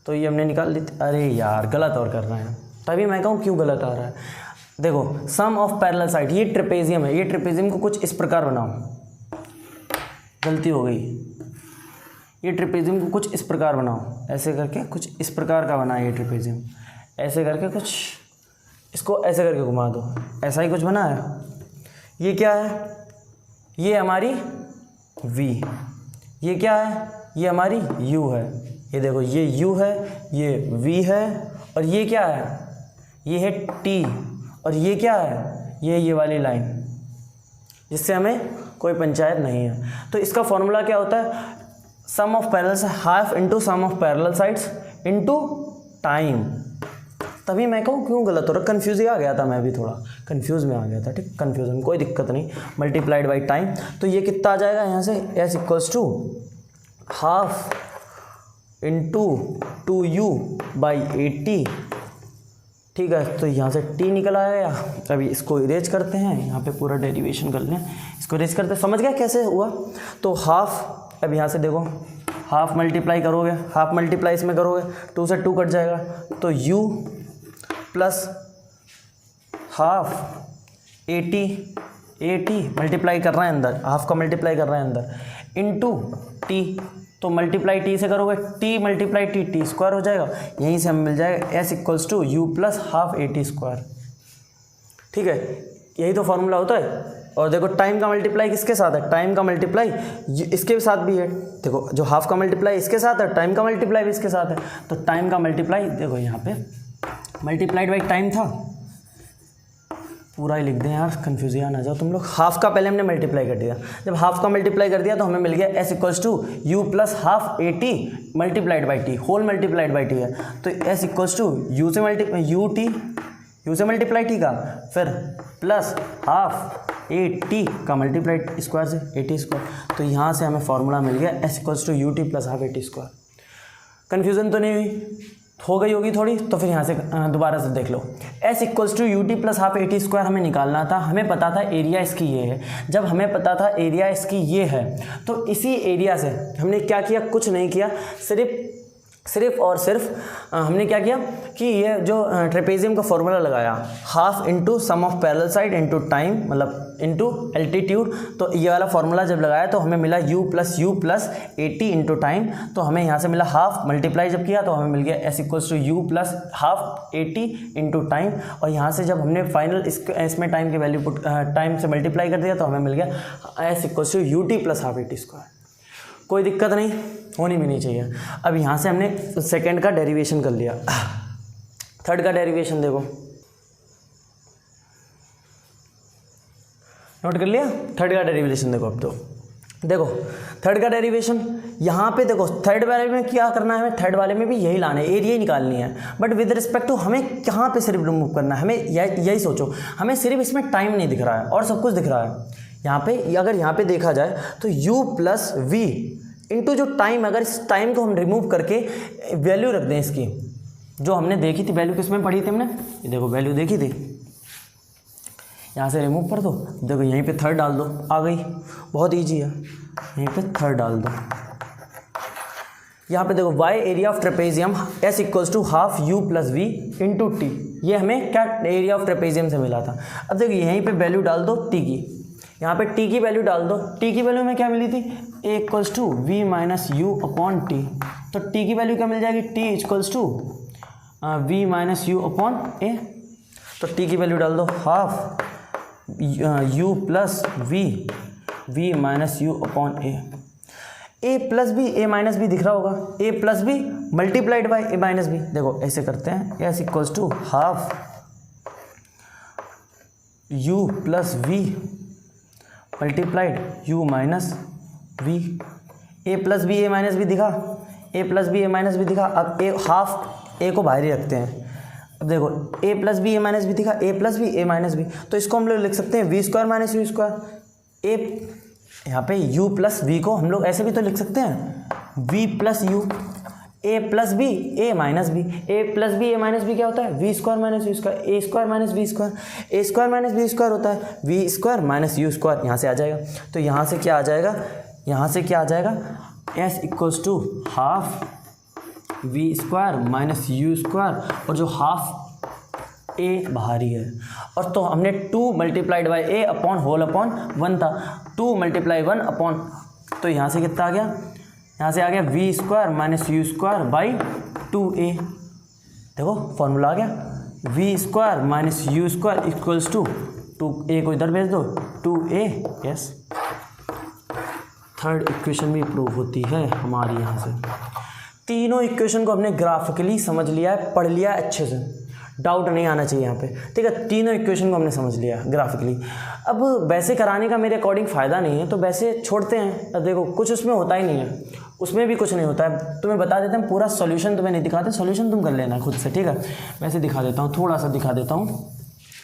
तो ये हमने निकाल दी। अरे यार गलत और कर रहे हैं, तभी मैं कहूँ क्यों गलत आ रहा है। देखो सम ऑफ पैरेलल साइड, ये ट्रेपेजियम है, ये ट्रेपेजियम को कुछ इस प्रकार बनाओ, गलती हो गई। ये ट्रेपेजियम को कुछ इस प्रकार बनाओ, ऐसे करके कुछ इस प्रकार का बना ये ट्रेपेजियम, ऐसे करके कुछ इसको ऐसे करके घुमा दो, ऐसा ही कुछ बना है। ये क्या है? ये हमारी v, ये क्या है? ये हमारी u है। ये देखो ये u है, ये v है, और ये क्या है? ये है t, और ये क्या है? ये वाली लाइन, जिससे हमें कोई पंचायत नहीं है। तो इसका फॉर्मूला क्या होता है? Sum of parallel, half into sum of parallel sides into time. तभी मैं कहूँ क्यों गलत हो रहा, कन्फ्यूज ही आ गया था, मैं भी थोड़ा कन्फ्यूज में आ गया था, ठीक। कन्फ्यूजन कोई दिक्कत नहीं, मल्टीप्लाइड बाई टाइम। तो ये कितना आ जाएगा यहाँ से? S equals to half into 2u by 80, ठीक है। तो यहाँ से t निकल आया। अभी इसको इरेज करते हैं, यहाँ पे पूरा डेरिवेशन कर लें, इसको इरेज करते हैं। समझ गया कैसे हुआ? तो हाफ, अब यहाँ से देखो हाफ मल्टीप्लाई करोगे, हाफ मल्टीप्लाई इसमें करोगे, 2 से 2 कट जाएगा, तो u प्लस हाफ 80 मल्टीप्लाई कर रहे हैं अंदर, हाफ का मल्टीप्लाई कर रहे हैं अंदर, इनटू t। तो मल्टीप्लाई t से करोगे, t मल्टीप्लाई t स्क्वायर हो जाएगा। यहीं से हमें मिल जाएगा s equals to you plus half 80 square, ठीक है। यही तो फॉर्मूला होता है। और देखो टाइम का मल्टीप्लाई किसके साथ है? टाइम का मल्टीप्लाई इसके साथ भी है। देखो जो हाफ का मल्टीप्लाई इसके साथ है, टाइम का मल्टीप्लाई भी इसके साथ है। तो टाइम का मल्टीप्लाई देखो यहाँ पे मल्टीप्लाइड बाई टाइम था, पूरा ही लिख दें यार, कन्फ्यूजन आ जाओ तुम लोग। हाफ का पहले हमने मल्टीप्लाई कर दिया, जब हाफ का मल्टीप्लाई कर दिया तो हमें मिल गया S equals to you plus half 80 multiplied by T, whole multiplied by T है। तो एस इक्वल्स टू यू से मल्टीप्लाई टी का, फिर प्लस हाफ ए टी का मल्टीप्लाइड स्क्वायर से ए टी स्क्वायर। तो यहाँ से हमें फॉर्मूला मिल गया S equals to U T plus half A T square. Confusion तो नहीं हुई? हो गई होगी थोड़ी, तो फिर यहाँ से दोबारा से देख लो। S equals to U T plus half A T square हमें निकालना था। हमें पता था एरिया इसकी ये है। जब हमें पता था एरिया इसकी ये है तो इसी एरिया से हमने क्या किया, कुछ नहीं किया, सिर्फ और सिर्फ हमने क्या किया कि ये जो ट्रेपेजियम का फॉर्मूला लगाया, half into sum of parallel side into time, मतलब इंटू एल्टीट्यूड। तो ये वाला फॉर्मूला जब लगाया तो हमें मिला u प्लस ए टी इंटू टाइम। तो हमें यहाँ से मिला हाफ, मल्टीप्लाई जब किया तो हमें मिल गया S equals to you plus half A T into time. और यहाँ से जब हमने फाइनल इसमें टाइम की वैल्यू टाइम से मल्टीप्लाई कर दिया तो हमें मिल गया S equals to U T plus half A T square. कोई दिक्कत नहीं, होनी भी नहीं चाहिए। अब यहाँ से हमने सेकंड का डेरिवेशन कर लिया। थर्ड का डेरिवेशन देखो, नोट कर लिया? थर्ड का डेरिवेशन देखो। अब तो देखो थर्ड का डेरिवेशन यहाँ पे देखो, थर्ड वाले में क्या करना है, हमें थर्ड वाले में भी यही लाना है, एरिया ही निकालनी है। बट विद रिस्पेक्ट टू हमें कहाँ पे सिर्फ रिमूव करना है, हमें यही सोचो, हमें सिर्फ इसमें टाइम नहीं दिख रहा है और सब कुछ दिख रहा है। यहाँ पे अगर यहाँ पे देखा जाए तो u प्लस वी इंटू जो टाइम, अगर इस टाइम को हम रिमूव करके वैल्यू रख दें इसकी, जो हमने देखी थी वैल्यू, किसमें पढ़ी थी हमने, ये देखो वैल्यू देखी थी, यहाँ से रिमूव कर दो, देखो यहीं पे थर्ड डाल दो, आ गई, बहुत ईजी है, यहीं पे थर्ड डाल दो। यहाँ पे देखो y area of trapezium s equals to half u plus V into T, ये हमें क्या एरिया ऑफ ट्रेपेजियम से मिला था। अब देखो यहीं पे वैल्यू डाल दो t की, यहाँ पे t की वैल्यू डाल दो, t की वैल्यू में क्या मिली थी, a equals to we minus you upon t. तो t की वैल्यू क्या मिल जाएगी, t equals to we minus you upon a. तो t की वैल्यू डाल दो half u plus v minus you upon a plus B, A minus b दिख रहा होगा, a plus b multiplied by a minus b. देखो ऐसे करते हैं, s equals to half u plus v multiplied u minus we. A plus B A minus B दिखा, ए plus B ए minus B दिखा। अब ए हाफ ए को बाहर ही रखते हैं। अब देखो a plus B A minus B दिखा, ए प्लस बी ए माइनस बी, तो इसको हम लोग लिख सकते हैं v square minus you square. ए यहाँ पे u प्लस वी को हम लोग ऐसे भी तो लिख सकते हैं v plus U, A plus B A minus B, A plus B A minus B क्या होता है, V square minus you square, A square minus B square, A square minus B square होता है V square minus you square. यहाँ से आ जाएगा, तो यहाँ से क्या आ जाएगा, यहाँ से क्या आ जाएगा, S equals to half V square minus you square, और जो हाफ ए बाहरी है, और तो हमने 2 multiplied by A upon whole upon 1 था, 2 मल्टीप्लाई 1 अपॉन, तो यहाँ से कितना आ गया, यहाँ से आ गया V square minus you square by 2a। देखो फॉर्मूला आ गया, V square minus you square equals to 2a को इधर भेज दो 2a। यस, थर्ड इक्वेशन भी प्रूव होती है हमारी। यहाँ से तीनों इक्वेशन को हमने ग्राफिकली समझ लिया है, पढ़ लिया है अच्छे से, डाउट नहीं आना चाहिए यहाँ पे, ठीक है। तीनों इक्वेशन को हमने समझ लिया ग्राफिकली। अब वैसे कराने का मेरे अकॉर्डिंग फ़ायदा नहीं है, तो वैसे छोड़ते हैं। अब देखो कुछ उसमें होता ही नहीं है, उसमें भी कुछ नहीं होता है, तुम्हें बता देते हैं, पूरा सॉल्यूशन तुम्हें नहीं दिखाते, सॉल्यूशन तुम कर लेना खुद से, ठीक है। वैसे दिखा देता हूँ, थोड़ा सा दिखा देता हूँ।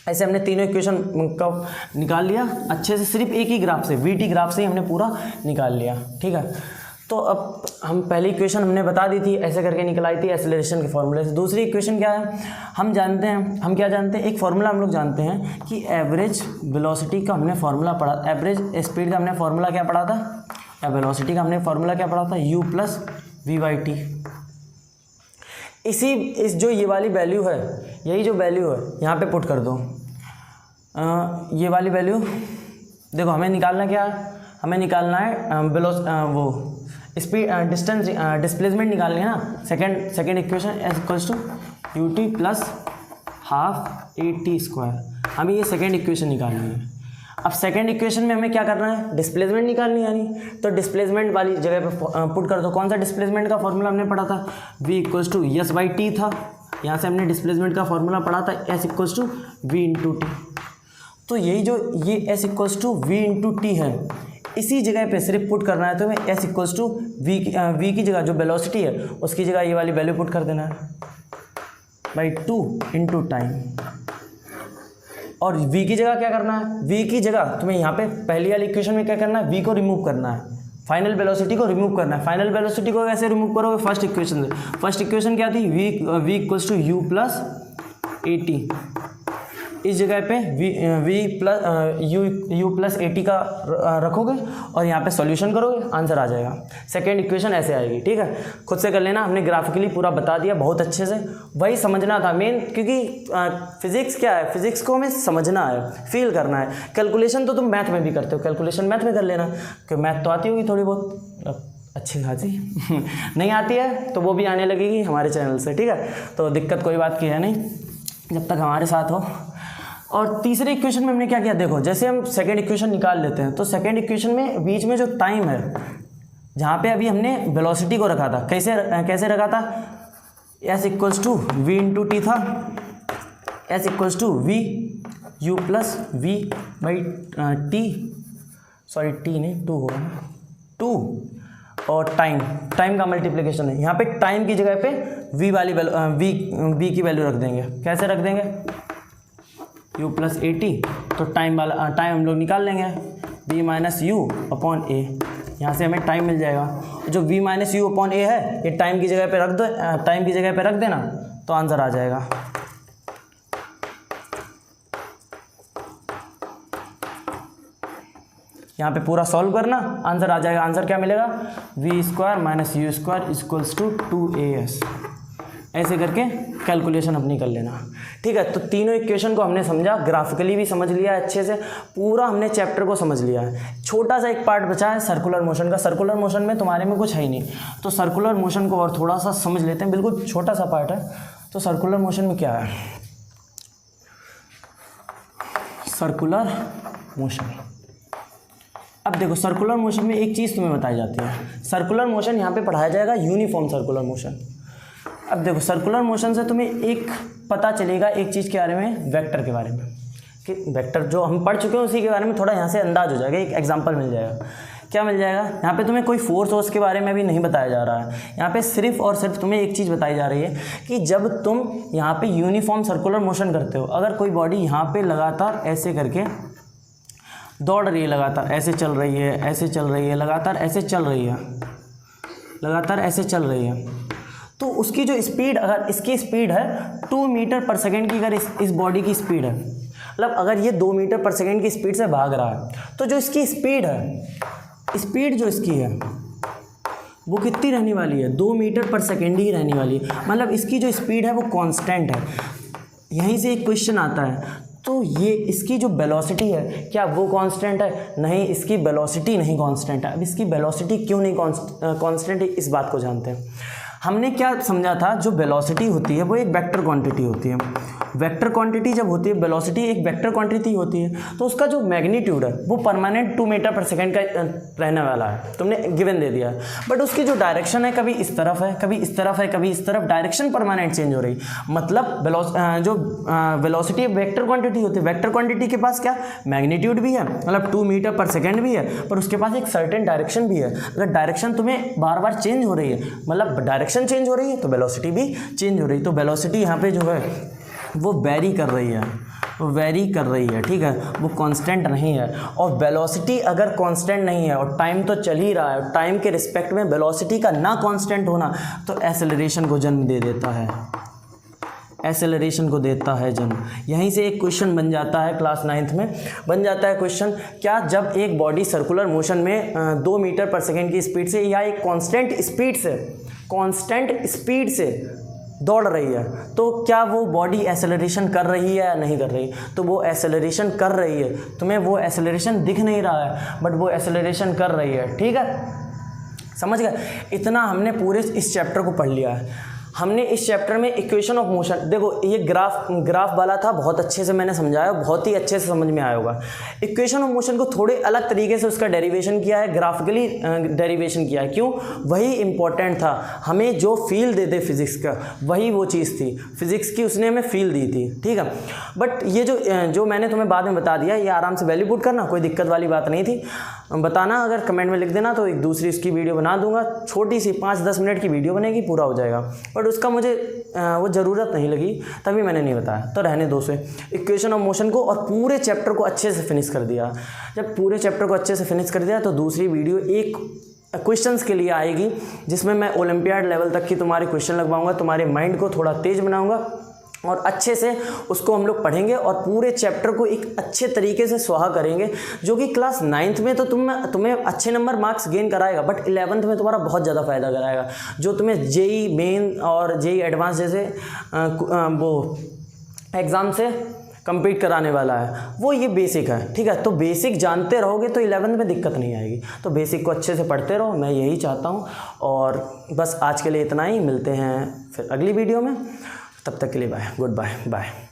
ऐसे हमने तीनों इक्वेशन का निकाल लिया अच्छे से, सिर्फ एक ही ग्राफ से, वी टी ग्राफ से ही हमने पूरा निकाल लिया, ठीक है। तो अब हम पहली इक्वेशन हमने बता दी थी, ऐसे करके निकलाई थी एक्सेलरेशन के फॉर्मूले से। दूसरी इक्वेशन क्या है, हम जानते हैं, हम क्या जानते हैं, एक फॉर्मूला हम लोग जानते हैं कि एवरेज वेलोसिटी का हमने फॉर्मूला पढ़ा, एवरेज स्पीड का हमने फॉर्मूला क्या पढ़ा था, या वेलोसिटी का हमने फॉर्मूला क्या पढ़ा था, u plus V by T. इस जो ये वाली वैल्यू है, यही जो वैल्यू है यहाँ पे पुट कर दो, ये वाली वैल्यू देखो, हमें निकालना क्या है, हमें निकालना है वो स्पीड डिस्टेंस डिस्प्लेसमेंट निकालनी है ना। Second equation S equals to U T plus half A T square, हमें ये सेकेंड इक्वेशन निकालनी है। अब सेकेंड इक्वेशन में हमें क्या करना है, डिस्प्लेसमेंट निकालनी है, यानी तो डिस्प्लेसमेंट वाली जगह पे पुट कर दो। कौन सा डिस्प्लेसमेंट का फॉर्मूला हमने पढ़ा था, v equals to S by T था, यहाँ से हमने डिस्प्लेसमेंट का फॉर्मूला पढ़ा था s equals to V into T. तो यही जो ये s equals to V into T है, इसी जगह पे सिर्फ पुट करना है। तो हमें s इक्वल्स टू वी की जगह जो वेलोसिटी है उसकी जगह ये वाली वैल्यू पुट कर देना है बाई 2 इंटू टाइम। और v की जगह क्या करना है, v की जगह तुम्हें यहाँ पे पहली वाली इक्वेशन में क्या करना है, v को रिमूव करना है, फाइनल वेलोसिटी को रिमूव करना है। फाइनल वेलोसिटी को कैसे रिमूव करोगे, फर्स्ट इक्वेशन से। फर्स्ट इक्वेशन क्या थी, v equals to u plus A T. इस जगह पे u प्लस ए टी का रखोगे और यहाँ पे सॉल्यूशन करोगे, आंसर आ जाएगा। सेकेंड इक्वेशन ऐसे आएगी, ठीक है। खुद से कर लेना, हमने ग्राफिकली पूरा बता दिया बहुत अच्छे से, वही समझना था मेन, क्योंकि फिजिक्स क्या है, फिजिक्स को हमें समझना है, फील करना है। कैलकुलेशन तो तुम मैथ में भी करते हो, कैलकुलेशन मैथ में कर लेना, क्योंकि मैथ तो आती होगी थोड़ी बहुत अच्छी खासी नहीं आती है तो वो भी आने लगेगी हमारे चैनल से, ठीक है। तो दिक्कत कोई बात की है नहीं, जब तक हमारे साथ हो। और तीसरे इक्वेशन में हमने क्या किया, देखो जैसे हम सेकेंड इक्वेशन निकाल लेते हैं, तो सेकेंड इक्वेशन में बीच में जो टाइम है, जहाँ पे अभी हमने वेलोसिटी को रखा था, कैसे रखा था, s equals to V into T था, s equals to V U plus V by T, sorry T नहीं 2 होगा ना, 2 और टाइम का मल्टीप्लिकेशन है। यहाँ पे टाइम की जगह पे वी की वैल्यू रख देंगे। कैसे रख देंगे, u प्लस ए टी, तो टाइम हम लोग निकाल लेंगे, v माइनस यू अपॉन ए, यहाँ से हमें टाइम मिल जाएगा। जो v माइनस यू अपॉन ए है, ये टाइम की जगह पे रख दो, टाइम की जगह पे रख देना, तो आंसर आ जाएगा। यहाँ पे पूरा सॉल्व करना, आंसर आ जाएगा। आंसर क्या मिलेगा, V square minus you square equals to 2as। ऐसे करके कैलकुलेशन अपनी कर लेना, ठीक है। तो तीनों इक्वेशन को हमने समझा, ग्राफिकली भी समझ लिया है अच्छे से, पूरा हमने चैप्टर को समझ लिया है। छोटा सा एक पार्ट बचा है सर्कुलर मोशन का। सर्कुलर मोशन में तुम्हारे में कुछ है ही नहीं, तो सर्कुलर मोशन को और थोड़ा सा समझ लेते हैं, बिल्कुल छोटा सा पार्ट है। तो सर्कुलर मोशन में क्या है, सर्कुलर मोशन, अब देखो सर्कुलर मोशन में एक चीज़ तुम्हें बताई जाती है, सर्कुलर मोशन यहाँ पे पढ़ाया जाएगा यूनिफॉर्म सर्कुलर मोशन। अब देखो सर्कुलर मोशन से तुम्हें एक पता चलेगा एक चीज़ के बारे में, वेक्टर के बारे में, कि वेक्टर जो हम पढ़ चुके हैं उसी के बारे में थोड़ा यहाँ से अंदाज हो जाएगा, एक एग्जांपल मिल जाएगा। क्या मिल जाएगा, यहाँ पे तुम्हें कोई फोर्स के बारे में भी नहीं बताया जा रहा है, यहाँ पे सिर्फ और सिर्फ तुम्हें एक चीज़ बताई जा रही है कि जब तुम यहाँ पे यूनिफॉर्म सर्कुलर मोशन करते हो, अगर कोई बॉडी यहाँ पे लगातार ऐसे करके दौड़ रही है, लगातार ऐसे चल रही है, ऐसे चल रही है, लगातार ऐसे चल रही है, लगातार ऐसे चल रही है, तो उसकी जो स्पीड, अगर इसकी स्पीड है 2 मीटर पर सेकेंड की, अगर इस बॉडी की स्पीड है, मतलब अगर ये 2 मीटर पर सेकेंड की स्पीड से भाग रहा है, तो जो इसकी स्पीड है, स्पीड जो इसकी है वो कितनी रहने वाली है, 2 मीटर पर सेकेंड ही रहने वाली है। मतलब इसकी जो स्पीड है वो कांस्टेंट है। यहीं से एक क्वेश्चन आता है, तो ये इसकी जो वेलोसिटी है क्या वो कांस्टेंट है, नहीं, इसकी वेलोसिटी नहीं कांस्टेंट है। अब इसकी वेलोसिटी क्यों नहीं कांस्टेंट है, इस बात को जानते हैं। हमने क्या समझा था, जो वेलोसिटी होती है वो एक वेक्टर क्वांटिटी होती है। वेक्टर क्वांटिटी जब होती है, वेलोसिटी एक वेक्टर क्वांटिटी होती है, तो उसका जो मैग्नीट्यूड है वो परमानेंट 2 मीटर पर सेकेंड का रहने वाला है, तुमने गिवन दे दिया है। बट उसकी जो डायरेक्शन है, कभी इस तरफ है, कभी इस तरफ है, कभी इस तरफ, डायरेक्शन परमानेंट चेंज हो रही। मतलब जो वेलोसिटी वेक्टर क्वांटिटी होती है, वेक्टर क्वांटिटी के पास क्या मैग्नीट्यूड भी है, मतलब 2 मीटर पर सेकेंड भी है, पर उसके पास एक सर्टेन डायरेक्शन भी है। अगर डायरेक्शन तुम्हें बार बार चेंज हो रही है, मतलब डायरेक्शन चेंज हो रही है, तो वेलोसिटी भी चेंज हो रही है। तो वेलोसिटी यहाँ पे जो है वो वेरी कर रही है, वो वेरी कर रही है, ठीक है, वो कांस्टेंट नहीं है। और वेलोसिटी अगर कांस्टेंट नहीं है और टाइम तो चल ही रहा है, टाइम के रिस्पेक्ट में वेलोसिटी का ना कांस्टेंट होना तो एक्सेलरेशन को जन्म दे देता है, एक्सेलरेशन को देता है जन्म। यहीं से एक क्वेश्चन बन जाता है, क्लास 9th में बन जाता है क्वेश्चन, क्या जब एक बॉडी सर्कुलर मोशन में 2 मीटर पर सेकेंड की स्पीड से या एक कांस्टेंट स्पीड से दौड़ रही है, तो क्या वो बॉडी एक्सेलरेशन कर रही है या नहीं कर रही। तो वो एक्सेलरेशन कर रही है, तुम्हें वो एक्सेलरेशन दिख नहीं रहा है, बट वो एक्सेलरेशन कर रही है, ठीक है, समझ गए। इतना हमने पूरे इस चैप्टर को पढ़ लिया है। हमने इस चैप्टर में इक्वेशन ऑफ मोशन, देखो ये ग्राफ वाला था, बहुत अच्छे से मैंने समझाया, बहुत ही अच्छे से समझ में आया होगा। इक्वेशन ऑफ मोशन को थोड़े अलग तरीके से उसका डेरिवेशन किया है, ग्राफिकली डेरिवेशन किया है। क्यों, वही इंपॉर्टेंट था, हमें जो फील दे दे फिजिक्स का, वही वो चीज़ थी, फिजिक्स की उसने हमें फील दी थी, ठीक है। बट ये जो मैंने तुम्हें बाद में बता दिया, ये आराम से वैल्यू पुट करना, कोई दिक्कत वाली बात नहीं थी। बताना, अगर कमेंट में लिख देना तो एक दूसरी इसकी वीडियो बना दूंगा, छोटी सी 5-10 मिनट की वीडियो बनेगी, पूरा हो जाएगा। बट बट उसका मुझे वो ज़रूरत नहीं लगी, तभी मैंने नहीं बताया। तो रहने दो उसे, इक्वेशन ऑफ मोशन को और पूरे चैप्टर को अच्छे से फिनिश कर दिया। जब पूरे चैप्टर को अच्छे से फिनिश कर दिया तो दूसरी वीडियो एक क्वेश्चंस के लिए आएगी, जिसमें मैं ओलंपियाड लेवल तक की तुम्हारे क्वेश्चन लगवाऊंगा, तुम्हारे माइंड को थोड़ा तेज बनाऊंगा और अच्छे से उसको हम लोग पढ़ेंगे और पूरे चैप्टर को एक अच्छे तरीके से स्वाहा करेंगे, जो कि क्लास 9th में तो तुम्हें अच्छे नंबर मार्क्स गेन कराएगा, बट 11th में तुम्हारा बहुत ज़्यादा फ़ायदा कराएगा। जो तुम्हें जेई मेन और जेई एडवांस जैसे वो एग्ज़ाम से कंप्लीट कराने वाला है, वो ये बेसिक है, ठीक है। तो बेसिक जानते रहोगे तो 11th में दिक्कत नहीं आएगी। तो बेसिक को अच्छे से पढ़ते रहो, मैं यही चाहता हूँ। और बस आज के लिए इतना ही, मिलते हैं फिर अगली वीडियो में। तब तक के लिए बाय, गुड बाय, बाय।